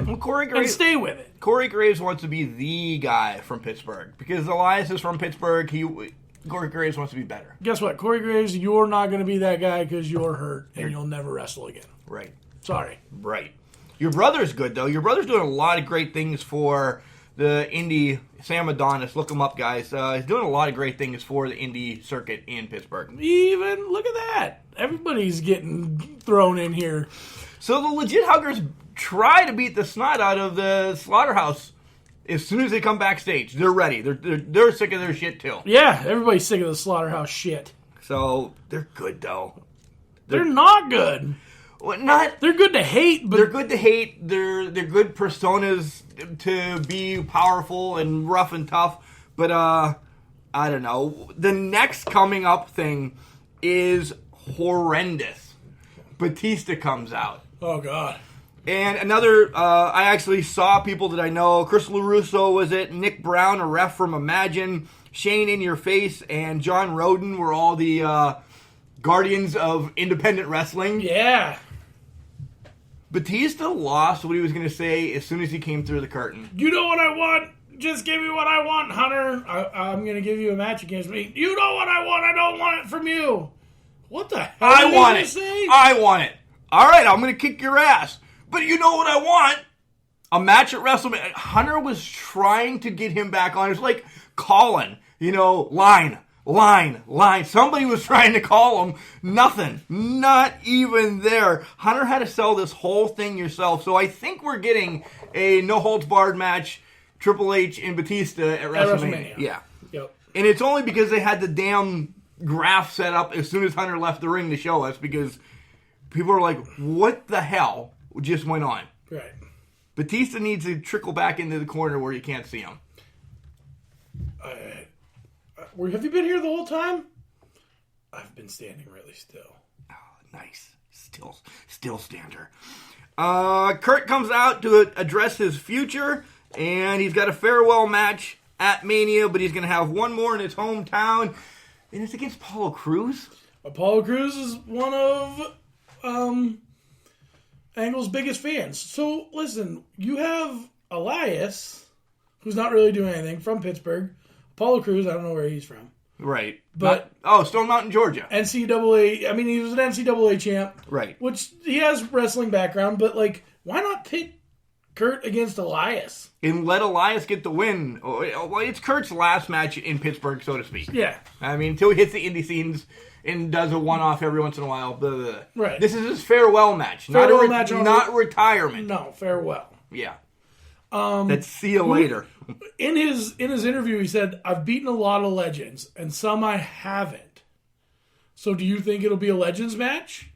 Well, Corey Graves, and stay with it. Corey Graves wants to be the guy from Pittsburgh. Because Elias is from Pittsburgh, Corey Graves wants to be better. Guess what? Corey Graves, you're not going to be that guy because you're hurt and you'll never wrestle again. Right. Sorry. Right. Your brother's good, though. Your brother's doing a lot of great things for the indie. Sam Adonis, look him up, guys. He's doing a lot of great things for the indie circuit in Pittsburgh. Even, look at that. Everybody's getting thrown in here. So the Legit Huggers try to beat the snot out of the Slaughterhouse as soon as they come backstage. They're ready. They're sick of their shit, too. Yeah, everybody's sick of the Slaughterhouse shit. So they're good, though. They're not good. Well, not. They're good to hate, but they're good to hate. They're good personas to be powerful and rough and tough. But I don't know. The next coming up thing is horrendous. Batista comes out. Oh God. And another, I actually saw people that I know. Chris LaRusso was it. Nick Brown, a ref from Imagine. Shane In Your Face and John Roden were all the guardians of independent wrestling. Yeah. Batista lost what he was going to say as soon as he came through the curtain. You know what I want? Just give me what I want, Hunter. I'm going to give you a match against me. You know what I want? I don't want it from you. What the hell I want it. Say? I want it. All right, I'm going to kick your ass. But you know what I want? A match at WrestleMania. Hunter was trying to get him back on. It was like Colin, line. Somebody was trying to call him. Nothing. Not even there. Hunter had to sell this whole thing yourself. So I think we're getting a no-holds-barred match, Triple H and Batista at WrestleMania. Yeah. Yep. And it's only because they had the damn graph set up as soon as Hunter left the ring to show us, because people are like, what the hell just went on? Right. Batista needs to trickle back into the corner where you can't see him. Have you been here the whole time? I've been standing really still. Oh, nice. Still stander. Kurt comes out to address his future, and he's got a farewell match at Mania, but he's going to have one more in his hometown, and it's against Apollo Crews. Apollo Crews is one of Angle's biggest fans. So, listen, you have Elias, who's not really doing anything, from Pittsburgh. Apollo Crews, I don't know where he's from. Right. But Stone Mountain, Georgia. NCAA, he was an NCAA champ. Right. Which, he has wrestling background, but, why not pit Kurt against Elias? And let Elias get the win. Well, it's Kurt's last match in Pittsburgh, so to speak. Yeah. Until he hits the indie scenes and does a one-off every once in a while. Blah, blah, blah. Right. This is his farewell match. Not retirement. No, farewell. Yeah. Let's see you later. In his interview, he said, I've beaten a lot of legends, and some I haven't. So do you think it'll be a legends match?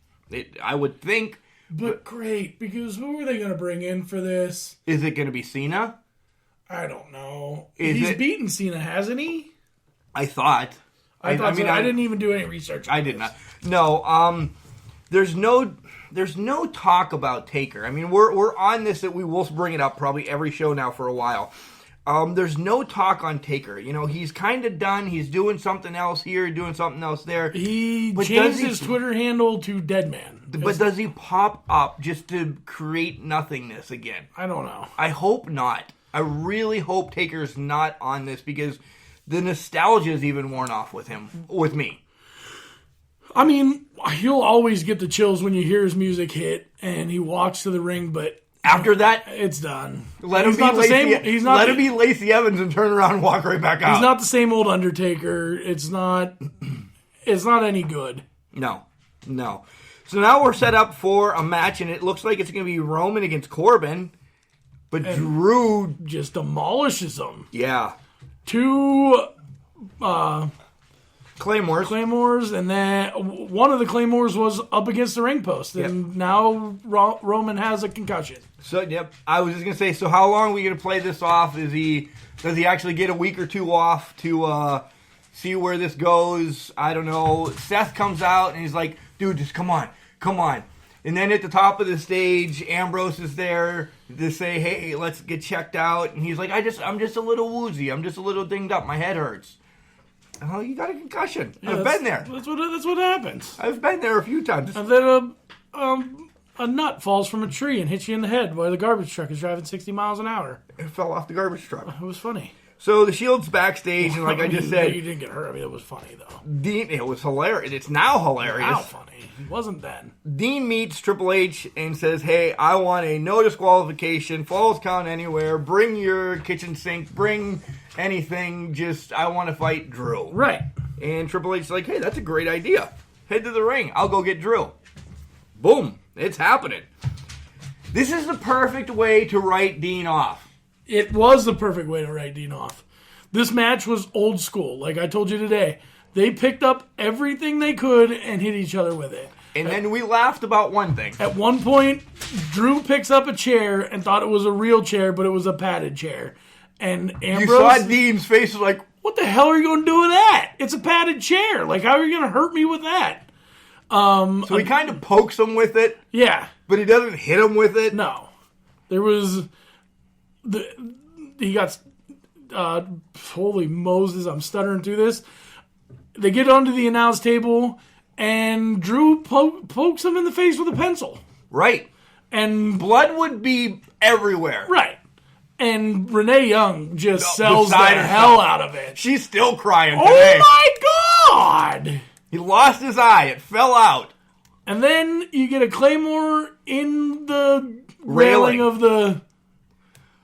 I would think. But great, because who are they going to bring in for this? Is it going to be Cena? I don't know. He's beaten Cena, hasn't he? I thought. I didn't even do any research on I did not. No, there's no talk about Taker. We're on this, that we will bring it up probably every show now for a while. There's no talk on Taker. He's kind of done. He's doing something else here, doing something else there. He changed his Twitter handle to Deadman. But does he pop up just to create nothingness again? I don't know. I hope not. I really hope Taker's not on this, because the nostalgia is even worn off with me. You'll always get the chills when you hear his music hit and he walks to the ring, but after that, it's done. Let him be Lacey Evans and turn around and walk right back out. He's not the same old Undertaker. It's not any good. No. So now we're set up for a match, and it looks like it's going to be Roman against Corbin, but Drew just demolishes him. Yeah. Two Claymores, and then one of the Claymores was up against the ring post, and now Roman has a concussion. So, yep, I was just going to say, so how long are we going to play this off? Does he actually get a week or two off to see where this goes? I don't know. Seth comes out, and he's like, dude, just come on. And then at the top of the stage, Ambrose is there to say, hey, let's get checked out. And he's like, I'm just a little woozy. I'm just a little dinged up. My head hurts. Oh, you got a concussion. Yeah, I've been there. That's what happens. I've been there a few times. And then a nut falls from a tree and hits you in the head while the garbage truck is driving 60 miles an hour. It fell off the garbage truck. It was funny. So the Shield's backstage, and like I just said... You didn't get hurt. I mean, it was funny, though. Dean, it was hilarious. It's now hilarious. Now funny. It wasn't then. Dean meets Triple H and says, hey, I want a no disqualification, falls count anywhere, bring your kitchen sink, bring anything, just I want to fight Drew. Right. And Triple H's like, hey, that's a great idea. Head to the ring. I'll go get Drew. Boom. It's happening. This is the perfect way to write Dean off. It was the perfect way to write Dean off. This match was old school. Like I told you today, they picked up everything they could and hit each other with it. And then we laughed about one thing. At one point, Drew picks up a chair and thought it was a real chair, but it was a padded chair. And Ambrose... You saw Dean's face was like... What the hell are you going to do with that? It's a padded chair. Like, how are you going to hurt me with that? So he kind of pokes him with it. Yeah. But he doesn't hit him with it. No. There was... He got... holy Moses, I'm stuttering through this. They get onto the announce table, and Drew pokes him in the face with a pencil. Right. And blood would be everywhere. Right. And Renee Young just sells the hell out of it. She's still crying today. Oh my God! He lost his eye. It fell out. And then you get a Claymore in the railing of the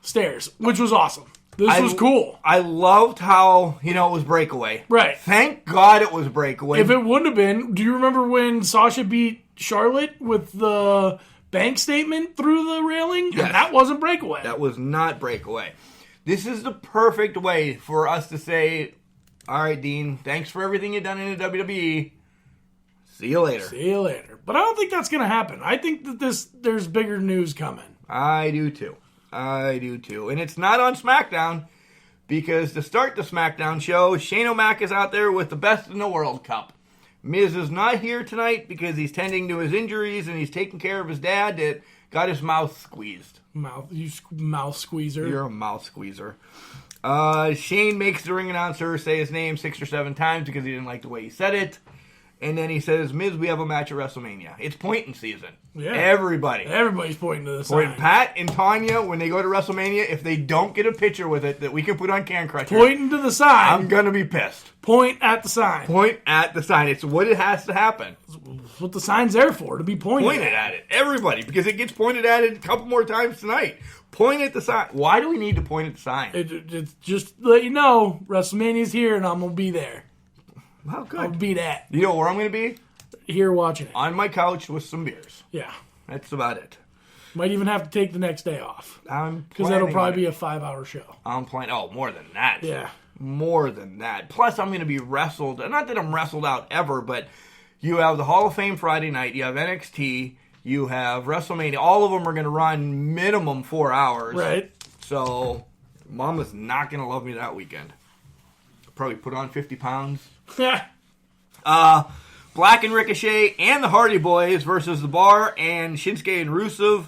stairs, which was awesome. This was cool. I loved how, it was breakaway. Right. Thank God it was breakaway. If it wouldn't have been, do you remember when Sasha beat Charlotte with the bank statement through the railing? Yes. And that wasn't breakaway. That was not breakaway. This is the perfect way for us to say, all right, Dean, thanks for everything you've done in the WWE. See you later. See you later. But I don't think that's going to happen. I think that there's bigger news coming. I do too. And it's not on SmackDown, because to start the SmackDown show, Shane O'Mac is out there with the Best in the World Cup. Miz is not here tonight because he's tending to his injuries and he's taking care of his dad that got his mouth squeezed. Mouth squeezer. You're a mouth squeezer. Shane makes the ring announcer say his name 6 or 7 times because he didn't like the way he said it. And then he says, Miz, we have a match at WrestleMania. It's pointing season. Yeah. Everybody's pointing to the sign. Pat and Tanya, when they go to WrestleMania, if they don't get a picture with it that we can put on Can Crusher, pointing to the sign. I'm going to be pissed. Point at the sign. Point at the sign. It's what it has to happen. That's what the sign's there for, to be pointed at it. Everybody, because it gets pointed at it a couple more times tonight. Point at the sign. Why do we need to point at the sign? It's just to let you know, WrestleMania's here and I'm going to be there. How good. I'll be that. You know where I'm going to be? Here watching it. On my couch with some beers. Yeah. That's about it. Might even have to take the next day off. Because that'll probably be a 5-hour show. I'm playing. Oh, more than that. Yeah. More than that. Plus, I'm going to be wrestled. Not that I'm wrestled out ever, but you have the Hall of Fame Friday night. You have NXT. You have WrestleMania. All of them are going to run minimum 4 hours. Right. So, Mama's not going to love me that weekend. Probably put on 50 pounds. Black and Ricochet and the Hardy Boys versus The Bar and Shinsuke and Rusev.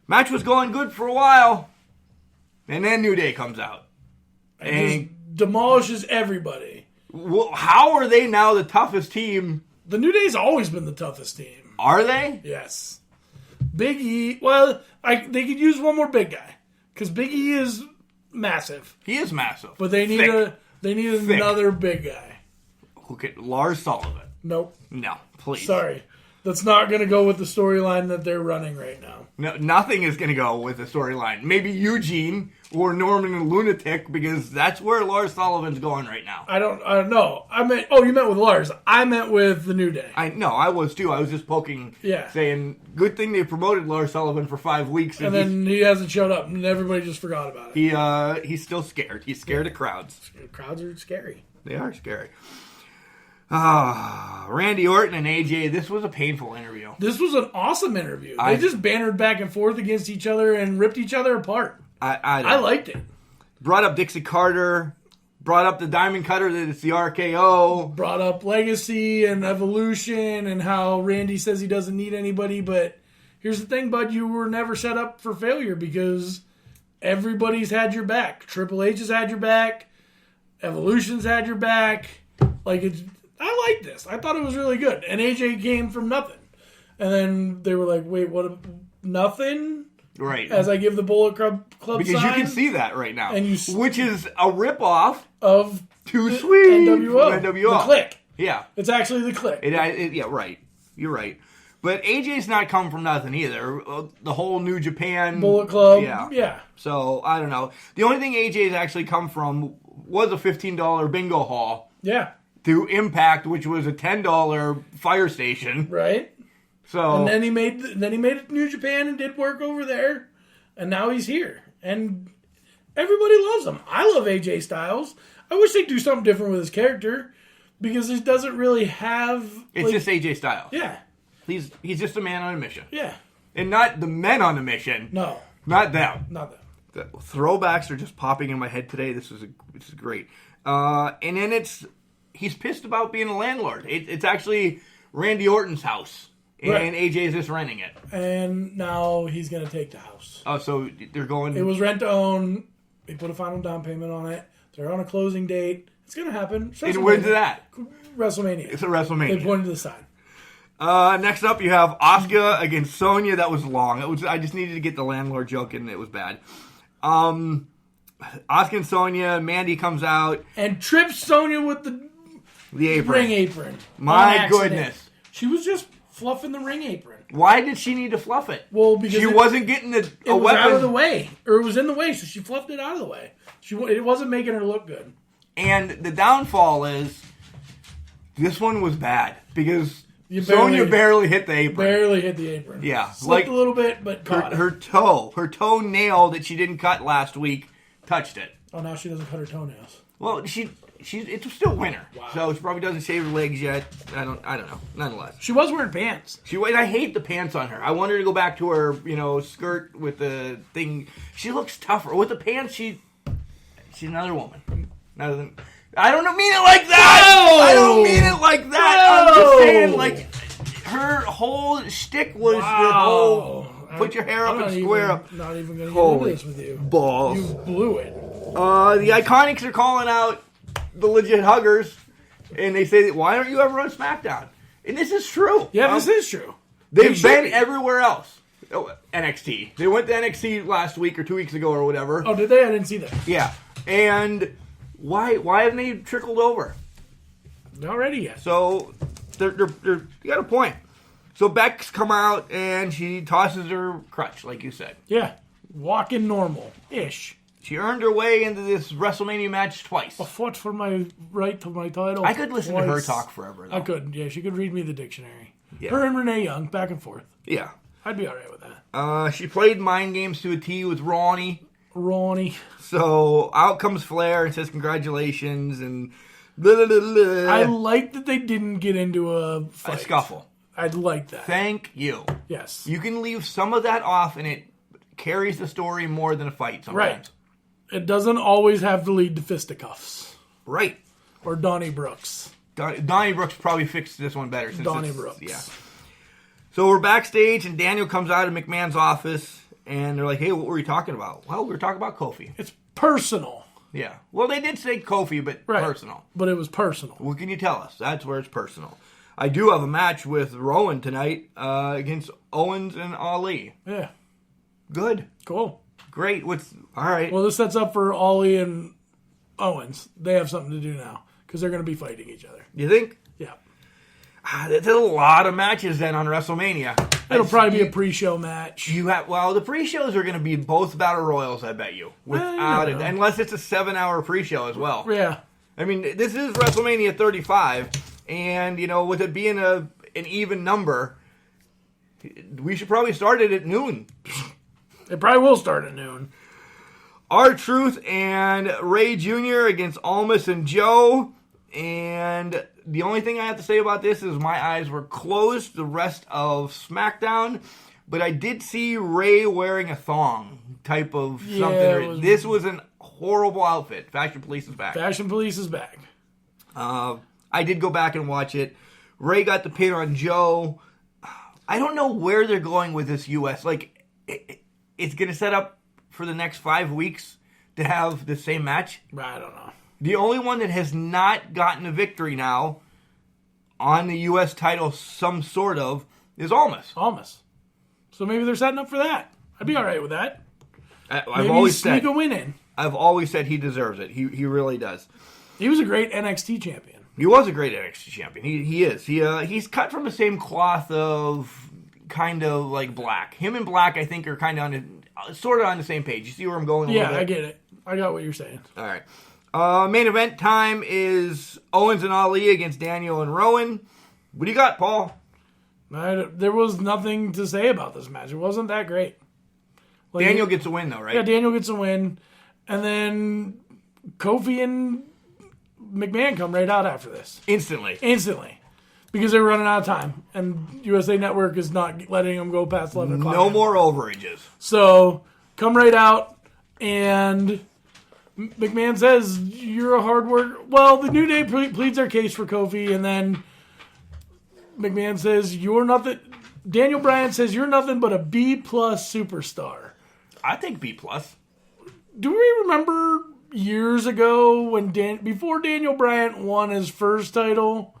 Match was going good for a while. And then New Day comes out. And demolishes everybody. Well, how are they now the toughest team? The New Day's always been the toughest team. Are they? Yes. Big E, well, they could use one more big guy. Because Big E is massive. He is massive. But they need another big guy. Okay, Lars Sullivan. Nope. No, please. Sorry. That's not going to go with the storyline that they're running right now. No, nothing is going to go with the storyline. Maybe Eugene or Norman and Lunatic, because that's where Lars Sullivan's going right now. I don't know. You meant with Lars. I meant with the New Day. I was too. I was just poking, saying, good thing they promoted Lars Sullivan for 5 weeks. And then he hasn't showed up, and everybody just forgot about it. He's still scared. He's scared of crowds. Crowds are scary. They are scary. Randy Orton and AJ, this was a painful interview. This was an awesome interview. They just bantered back and forth against each other and ripped each other apart. I liked it. Brought up Dixie Carter. Brought up the Diamond Cutter that it's the RKO. Brought up Legacy and Evolution and how Randy says he doesn't need anybody. But here's the thing, bud. You were never set up for failure because everybody's had your back. Triple H has had your back. Evolution's had your back. I like this. I thought it was really good. And AJ came from nothing. And then they were like, wait, what? Nothing? Right. As I give the Bullet Club because sign. You can see that right now. And which is a ripoff of Too Sweet. NWO. NWO. The Click. Yeah. It's actually the Click. Yeah, right. You're right. But AJ's not come from nothing either. The whole New Japan. Bullet Club. Yeah. So, I don't know. The only thing AJ's actually come from was a $15 bingo hall. Yeah. To Impact, which was a $10 fire station. Right. So and then he made it to New Japan and did work over there, and now he's here, and everybody loves him. I love AJ Styles. I wish they'd do something different with his character because he doesn't really have. It's just AJ Styles. Yeah, he's just a man on a mission. Yeah, and not the men on a mission. No, not them. Not them. The throwbacks are just popping in my head today. This is great. And then he's pissed about being a landlord. It's actually Randy Orton's house. And AJ's just renting it. And now he's going to take the house. Oh, so they're going... It was rent to own. They put a final down payment on it. They're on a closing date. It's going to happen. And when's that? WrestleMania. It's a WrestleMania. They pointed to the sign. Next up, you have Asuka against Sonya. That was long. I just needed to get the landlord joke in. It was bad. Asuka and Sonya. Mandy comes out. And trips Sonya with the apron. Ring apron. My goodness. She was just fluffing the ring apron. Why did she need to fluff it? Well, because she wasn't getting a weapon. It was weapon out of the way. Or it was in the way, so she fluffed it out of the way. It wasn't making her look good. And the downfall is, this one was bad. Because Sonya barely hit the apron. Barely hit the apron. Yeah. Slipped a little bit, but caught her toe nail that she didn't cut last week, touched it. Oh, now she doesn't cut her toenails. Well, it's still winter, so she probably doesn't shave her legs yet. I don't know. Nonetheless, she was wearing pants. I hate the pants on her. I want her to go back to her, skirt with the thing. She looks tougher with the pants. She's another woman. I don't mean it like that. No! I don't mean it like that. No! I'm just saying, like, her whole shtick was the whole put your hair up and square up. Not even going to get into this with you. Balls. You blew it. The Iconics are calling out the legit huggers, and they say, why aren't you ever on SmackDown? And this is true. Yeah, this is true. They've been everywhere else. Oh, NXT. They went to NXT last week or 2 weeks ago or whatever. Oh, did they? I didn't see that. Yeah. And why haven't they trickled over? Not ready yet. So, they got a point. So Beck's come out, and she tosses her crutch, like you said. Yeah. Walking normal-ish. She earned her way into this WrestleMania match twice. I fought for my right to my title. I could listen to her talk forever, though. I couldn't. Yeah, she could read me the dictionary. Yeah. Her and Renee Young, back and forth. Yeah. I'd be all right with that. She played mind games to a T with Ronnie. So out comes Flair and says congratulations and blah, blah, blah, blah. I like that they didn't get into a fight. A scuffle. I'd like that. Thank you. Yes. You can leave some of that off and it carries the story more than a fight sometimes. Right. It doesn't always have to lead to fisticuffs. Right. Or Donnie Brooks. Donnie Brooks probably fixed this one better. Donnie Brooks. Yeah. So we're backstage and Daniel comes out of McMahon's office and they're like, hey, what were you talking about? Well, we were talking about Kofi. It's personal. Yeah. Well, they did say Kofi, but personal. But it was personal. What can you tell us? That's where it's personal. I do have a match with Rowan tonight against Owens and Ali. Yeah. Good. Cool. Great. All right. Well, this sets up for Ali and Owens. They have something to do now because they're going to be fighting each other. You think? Yeah. That's a lot of matches then on WrestleMania. It'll probably be a pre-show match. The pre-shows are going to be both Battle Royals, I bet you. Without it. Unless it's a 7-hour pre-show as well. Yeah. I mean, this is WrestleMania 35, and, with it being an even number, we should probably start it at noon. It probably will start at noon. R-Truth and Ray Jr. against Almas and Joe. And the only thing I have to say about this is my eyes were closed the rest of SmackDown, but I did see Ray wearing a thong type of something. This was an horrible outfit. Fashion Police is back. Fashion Police is back. I did go back and watch it. Ray got the pin on Joe. I don't know where they're going with this U.S. Like, it's going to set up for the next 5 weeks to have the same match. I don't know. The only one that has not gotten a victory now on the U.S. title, some sort of, is Almas. Almas. So maybe they're setting up for that. I'd be all right with that. I've always sneak a win in. I've always said he deserves it. He really does. He was a great NXT champion. He was a great NXT champion. He is. He's cut from the same cloth of kind of like Black. Him and Black, I think, are kind of sort of on the same page. You see where I'm going? Yeah, I get it. I got what you're saying. All right. Main event time is Owens and Ali against Daniel and Rowan. What do you got, Paul? There was nothing to say about this match. It wasn't that great. Like, Daniel gets a win, though, right? Yeah, Daniel gets a win. And then Kofi and McMahon come right out after this. Instantly. Because they were running out of time. And USA Network is not letting them go past 11 o'clock. No more overages. So, come right out. And McMahon says, you're a hard worker. Well, the New Day pleads their case for Kofi. And then McMahon says, you're nothing. Daniel Bryan says, you're nothing but a B-plus superstar. I think B-plus. Do we remember years ago when before Daniel Bryan won his first title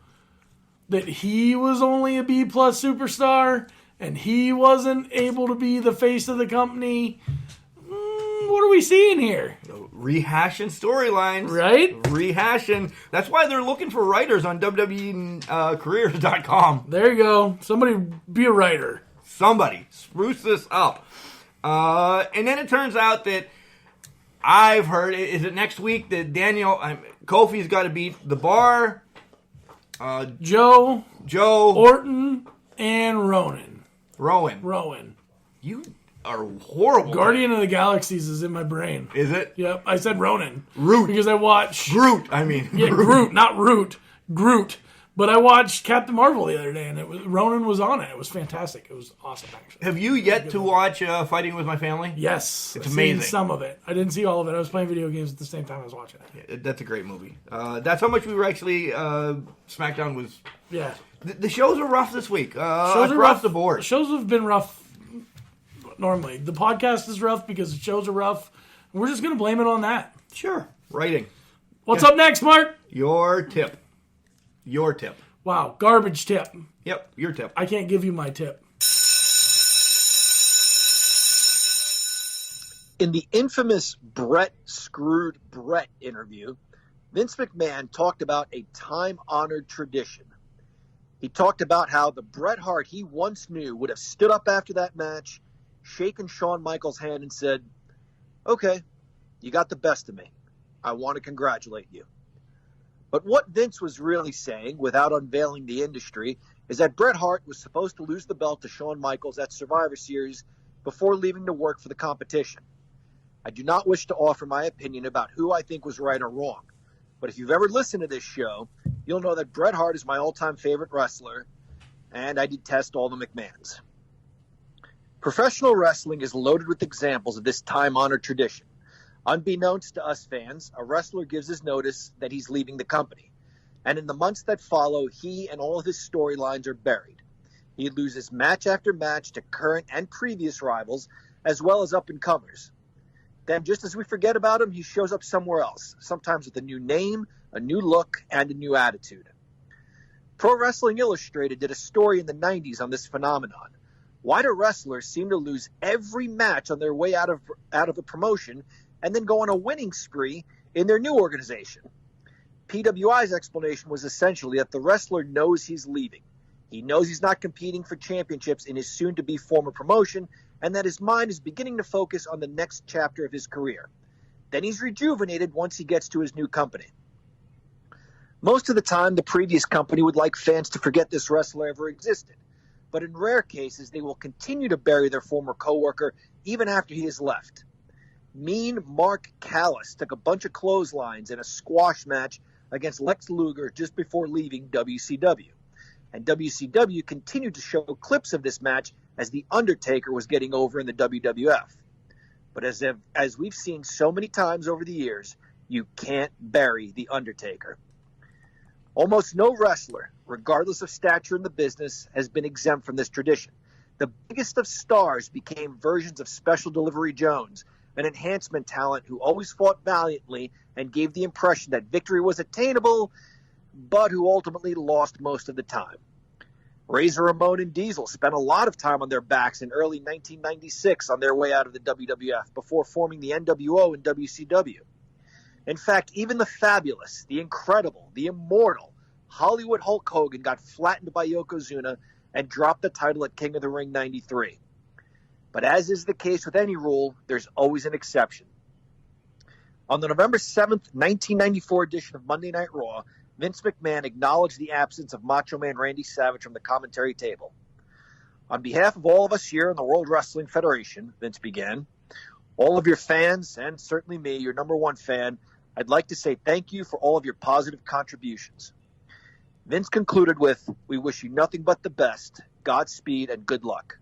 that he was only a B-plus superstar and he wasn't able to be the face of the company? What are we seeing here? Rehashing storylines. Right? Rehashing. That's why they're looking for writers on WWEcareers.com. There you go. Somebody be a writer. Somebody. Spruce this up. And then it turns out that I've heard, is it next week that Kofi's got to beat The Bar, Joe, Orton, and Rowan. You are horrible. Guardian of the Galaxies is in my brain. Is it? Yep. I said Ronan. Root. Because I watched... Groot, I mean. Yeah, Groot, not Root. Groot. But I watched Captain Marvel the other day, and Ronan was on it. It was fantastic. It was awesome, actually. Have you yet to watch Fighting With My Family? Yes. It's amazing. Seen some of it. I didn't see all of it. I was playing video games at the same time I was watching it. Yeah, that's a great movie. That's how much we were actually... SmackDown was... Yeah. The shows are rough this week. Shows are rough the board. Shows have been rough normally. The podcast is rough because the shows are rough. We're just going to blame it on that. Sure. Writing. What's up next, Mark? Your tip. Wow, garbage tip. Yep, your tip. I can't give you my tip. In the infamous Brett Screwed Brett interview, Vince McMahon talked about a time-honored tradition. He talked about how the Bret Hart he once knew would have stood up after that match, shaken Shawn Michaels' hand and said, "Okay, you got the best of me. I want to congratulate you." But what Vince was really saying, without unveiling the industry, is that Bret Hart was supposed to lose the belt to Shawn Michaels at Survivor Series before leaving to work for the competition. I do not wish to offer my opinion about who I think was right or wrong, but if you've ever listened to this show, you'll know that Bret Hart is my all-time favorite wrestler, and I detest all the McMahons. Professional wrestling is loaded with examples of this time-honored tradition. Unbeknownst to us fans, a wrestler gives his notice that he's leaving the company. And in the months that follow, he and all of his storylines are buried. He loses match after match to current and previous rivals, as well as up-and-comers. Then, just as we forget about him, he shows up somewhere else, sometimes with a new name, a new look, and a new attitude. Pro Wrestling Illustrated did a story in the 90s on this phenomenon. Why do wrestlers seem to lose every match on their way out of a promotion and then go on a winning spree in their new organization? PWI's explanation was essentially that the wrestler knows he's leaving. He knows he's not competing for championships in his soon-to-be former promotion, and that his mind is beginning to focus on the next chapter of his career. Then he's rejuvenated once he gets to his new company. Most of the time, the previous company would like fans to forget this wrestler ever existed. But in rare cases, they will continue to bury their former coworker even after he has left. Mean Mark Callis took a bunch of clotheslines in a squash match against Lex Luger just before leaving WCW. And WCW continued to show clips of this match as The Undertaker was getting over in the WWF. But as we've seen so many times over the years, you can't bury The Undertaker. Almost no wrestler, regardless of stature in the business, has been exempt from this tradition. The biggest of stars became versions of Special Delivery Jones, an enhancement talent who always fought valiantly and gave the impression that victory was attainable, but who ultimately lost most of the time. Razor Ramon and Diesel spent a lot of time on their backs in early 1996 on their way out of the WWF before forming the NWO and WCW. In fact, even the fabulous, the incredible, the immortal Hollywood Hulk Hogan got flattened by Yokozuna and dropped the title at King of the Ring 93. But as is the case with any rule, there's always an exception. On the November 7th, 1994 edition of Monday Night Raw, Vince McMahon acknowledged the absence of Macho Man Randy Savage from the commentary table. On behalf of all of us here in the World Wrestling Federation, Vince began, all of your fans, and certainly me, your number one fan, I'd like to say thank you for all of your positive contributions. Vince concluded with, we wish you nothing but the best, Godspeed, and good luck.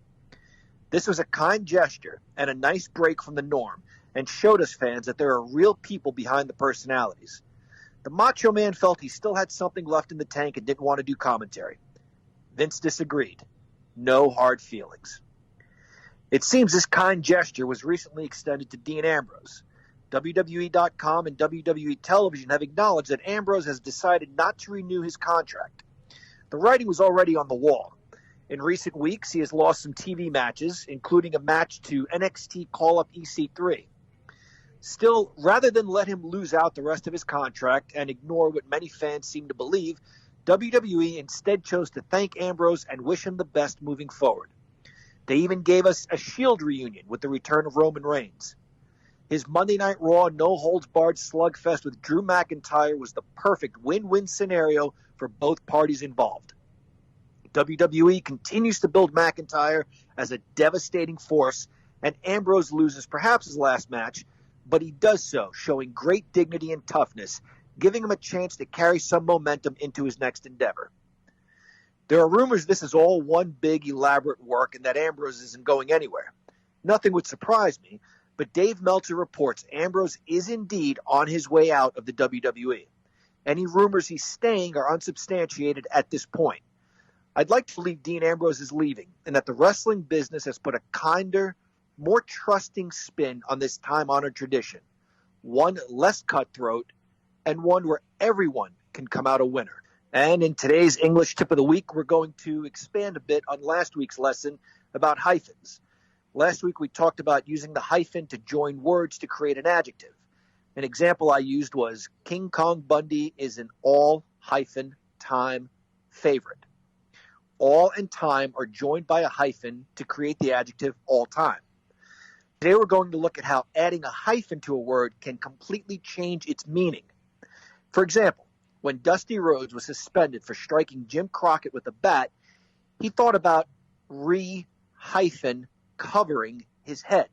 This was a kind gesture and a nice break from the norm and showed us fans that there are real people behind the personalities. The Macho Man felt he still had something left in the tank and didn't want to do commentary. Vince disagreed. No hard feelings. It seems this kind gesture was recently extended to Dean Ambrose. WWE.com and WWE Television have acknowledged that Ambrose has decided not to renew his contract. The writing was already on the wall. In recent weeks, he has lost some TV matches, including a match to NXT Call-Up EC3. Still, rather than let him lose out the rest of his contract and ignore what many fans seem to believe, WWE instead chose to thank Ambrose and wish him the best moving forward. They even gave us a Shield reunion with the return of Roman Reigns. His Monday Night Raw no-holds-barred slugfest with Drew McIntyre was the perfect win-win scenario for both parties involved. WWE continues to build McIntyre as a devastating force, and Ambrose loses perhaps his last match, but he does so showing great dignity and toughness, giving him a chance to carry some momentum into his next endeavor. There are rumors this is all one big elaborate work and that Ambrose isn't going anywhere. Nothing would surprise me, but Dave Meltzer reports Ambrose is indeed on his way out of the WWE. Any rumors he's staying are unsubstantiated at this point. I'd like to believe Dean Ambrose is leaving and that the wrestling business has put a kinder, more trusting spin on this time-honored tradition, one less cutthroat and one where everyone can come out a winner. And in today's English Tip of the Week, we're going to expand a bit on last week's lesson about hyphens. Last week we talked about using the hyphen to join words to create an adjective. An example I used was King Kong Bundy is an all-time favorite. All and time are joined by a hyphen to create the adjective all-time. Today we're going to look at how adding a hyphen to a word can completely change its meaning. For example, when Dusty Rhodes was suspended for striking Jim Crockett with a bat, he thought about covering his head.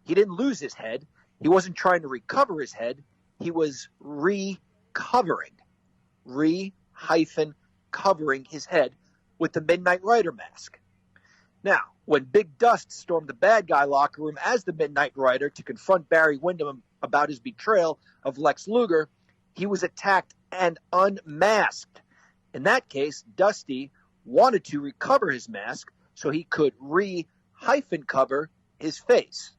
He didn't lose his head. He wasn't trying to recover his head. He was covering his head with the Midnight Rider mask. Now, when Big Dust stormed the bad guy locker room as the Midnight Rider to confront Barry Windham about his betrayal of Lex Luger, he was attacked and unmasked. In that case, Dusty wanted to recover his mask so he could cover his face.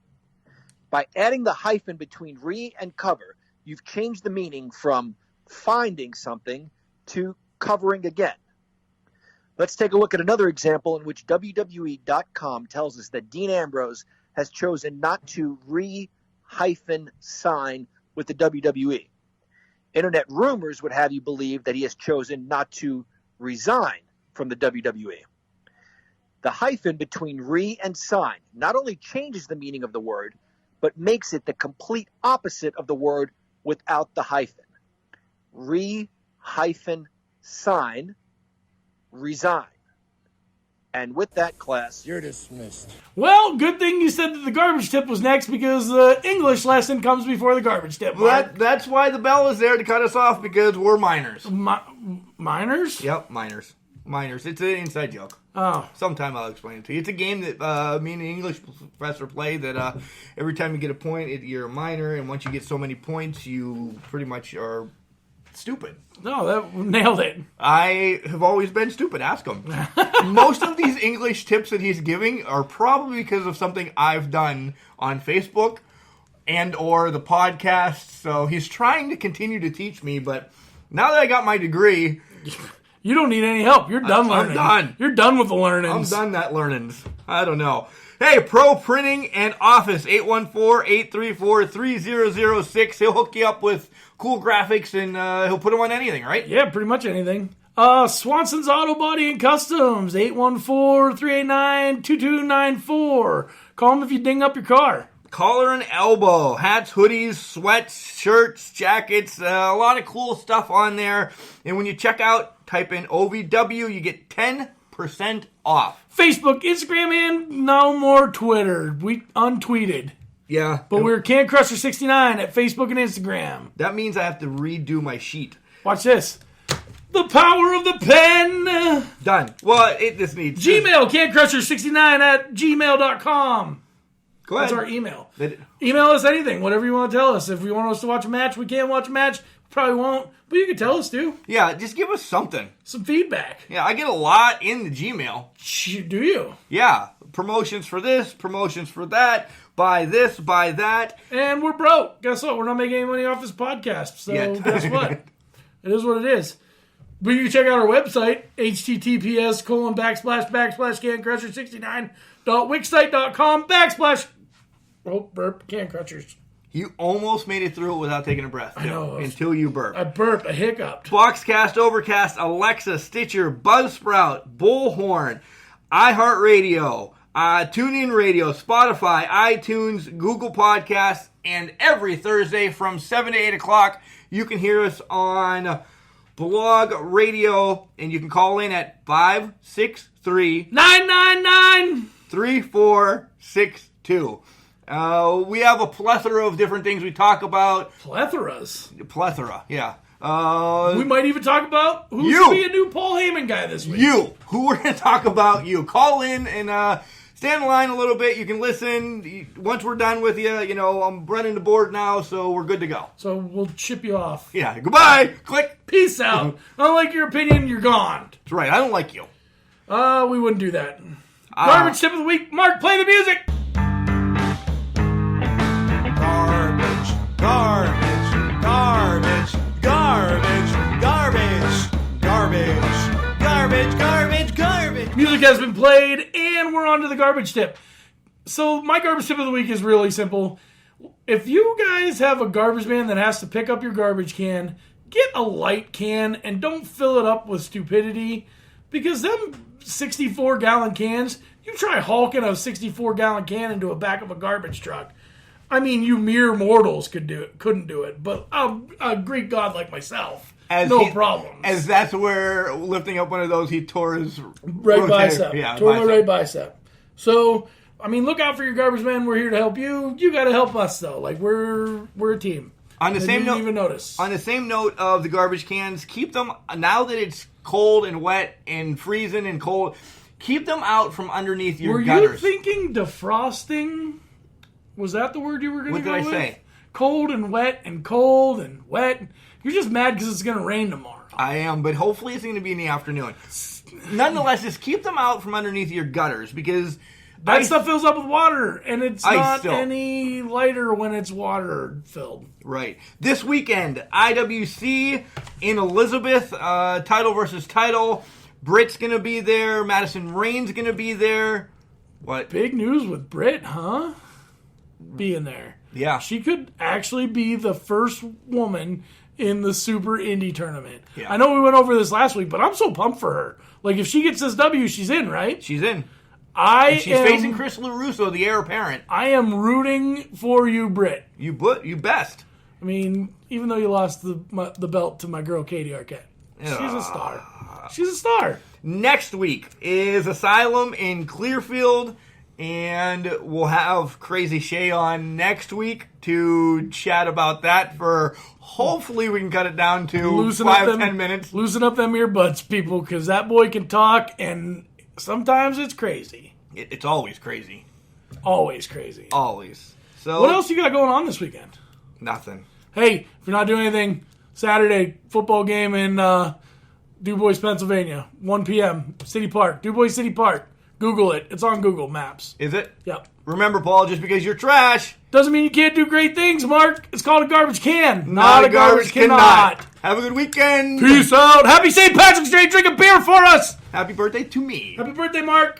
By adding the hyphen between and cover, you've changed the meaning from finding something to covering again. Let's take a look at another example in which WWE.com tells us that Dean Ambrose has chosen not to sign with the WWE. Internet rumors would have you believe that he has chosen not to resign from the WWE. The hyphen between and sign not only changes the meaning of the word, but makes it the complete opposite of the word without the hyphen. Sign, resign. And with that, class, You're dismissed. Well, good thing you said that the garbage tip was next because the English lesson comes before the garbage tip. Mark. That's why the bell is there to cut us off, because we're minors. Minors? Yep, minors. Minors. It's an inside joke. Oh. Sometime I'll explain it to you. It's a game that me and the English professor play that every time you get a point, you're a minor, and once you get so many points, you pretty much are stupid. No, that nailed it. I have always been stupid. Ask him. Most of these English tips that he's giving are probably because of something I've done on Facebook and or the podcast. So he's trying to continue to teach me, but now that I got my degree... You don't need any help. You're done learning. I'm done. You're done with the learnings. I'm done that learnings. I don't know. Hey, Pro Printing and Office, 814-834-3006. He'll hook you up with cool graphics, and he'll put them on anything, right? Yeah, pretty much anything. Swanson's Auto Body and Customs, 814-389-2294. Call them if you ding up your car. Collar and elbow, hats, hoodies, sweats, shirts, jackets, a lot of cool stuff on there. And when you check out, type in OVW, you get 10% off. Facebook, Instagram, and no more Twitter. We untweeted. Yeah. But we're Can Crusher 69 at Facebook and Instagram. That means I have to redo my sheet. Watch this. The power of the pen. Done. Well, it just needs... Gmail, CanCrusher69 at gmail.com. Go ahead. That's our email. Email us anything, whatever you want to tell us. If you want us to watch a match, we can't watch a match. Probably won't. But you can tell us, too. Yeah, just give us something. Some feedback. Yeah, I get a lot in the Gmail. Do you? Yeah. Promotions for this, promotions for that. Buy this, buy that. And we're broke. Guess what? We're not making any money off this podcast. So guess what? It is what it is. But you can check out our website, https://cancrusher69.wixsite.com/ oh, burp, Can Crushers. You almost made it through it without taking a breath. I know. Until you burped. I burped. I hiccuped. Boxcast, Overcast, Alexa, Stitcher, Buzzsprout, Bullhorn, iHeartRadio, TuneIn Radio, Spotify, iTunes, Google Podcasts, and every Thursday from 7 to 8 o'clock, you can hear us on Blog Radio, and you can call in at 563-999-3462. We have a plethora of different things we talk about. Plethora, yeah. We might even talk about who should be a new Paul Heyman guy this week. Who we're going to talk about you. Call in and stand in line a little bit. You can listen. Once we're done with you, I'm running the board now, so we're good to go. So we'll ship you off. Yeah, goodbye. Click. Peace out. I don't like your opinion. You're gone. That's right. I don't like you. We wouldn't do that. Garbage tip of the week. Mark, play the music. Garbage, garbage, garbage, garbage, garbage, garbage, garbage, garbage, garbage. Music has been played, and we're on to the garbage tip. So my garbage tip of the week is really simple. If you guys have a garbage man that has to pick up your garbage can, get a light can and don't fill it up with stupidity, because them 64-gallon cans, you try hauling a 64-gallon can into a back of a garbage truck. I mean, you mere mortals couldn't do it, but a Greek god like myself, no problem. As that's where lifting up one of those, he tore his right bicep. Yeah, tore my right bicep. So, I mean, look out for your garbage man. We're here to help you. You got to help us though. Like we're a team. On the same note, even notice. On the same note of the garbage cans, keep them now that it's cold and wet and freezing and cold. Keep them out from underneath your gutters. Were you thinking defrosting? Was that the word you were going to go with? What did I say? Cold and wet and cold and wet. You're just mad because it's going to rain tomorrow. I am, but hopefully it's going to be in the afternoon. Nonetheless, just keep them out from underneath your gutters because that stuff fills up with water, and it's not any lighter when it's water filled. Right. This weekend, IWC in Elizabeth, title versus title. Britt's going to be there. Madison Rain's going to be there. What? Big news with Britt, huh? Being there. Yeah. She could actually be the first woman in the Super Indie tournament. Yeah. I know we went over this last week, but I'm so pumped for her. Like, if she gets this W, she's in, right? She's in. She's facing Chris LaRusso, the heir apparent. I am rooting for you, Britt. You best. I mean, even though you lost the belt to my girl, Katie Arquette. Yeah. She's a star. She's a star. Next week is Asylum in Clearfield, and we'll have Crazy Shay on next week to chat about that for, hopefully we can cut it down to 10 minutes. Loosen up them earbuds, people, because that boy can talk, and sometimes it's crazy. It's always crazy. Always crazy. Always. So what else you got going on this weekend? Nothing. Hey, if you're not doing anything, Saturday, football game in DuBois, Pennsylvania, 1 p.m., City Park, DuBois City Park. Google it. It's on Google Maps. Is it? Yep. Remember, Paul, just because you're trash doesn't mean you can't do great things, Mark. It's called a garbage can. Not a garbage cannot. Have a good weekend. Peace out. Happy St. Patrick's Day. Drink a beer for us. Happy birthday to me. Happy birthday, Mark.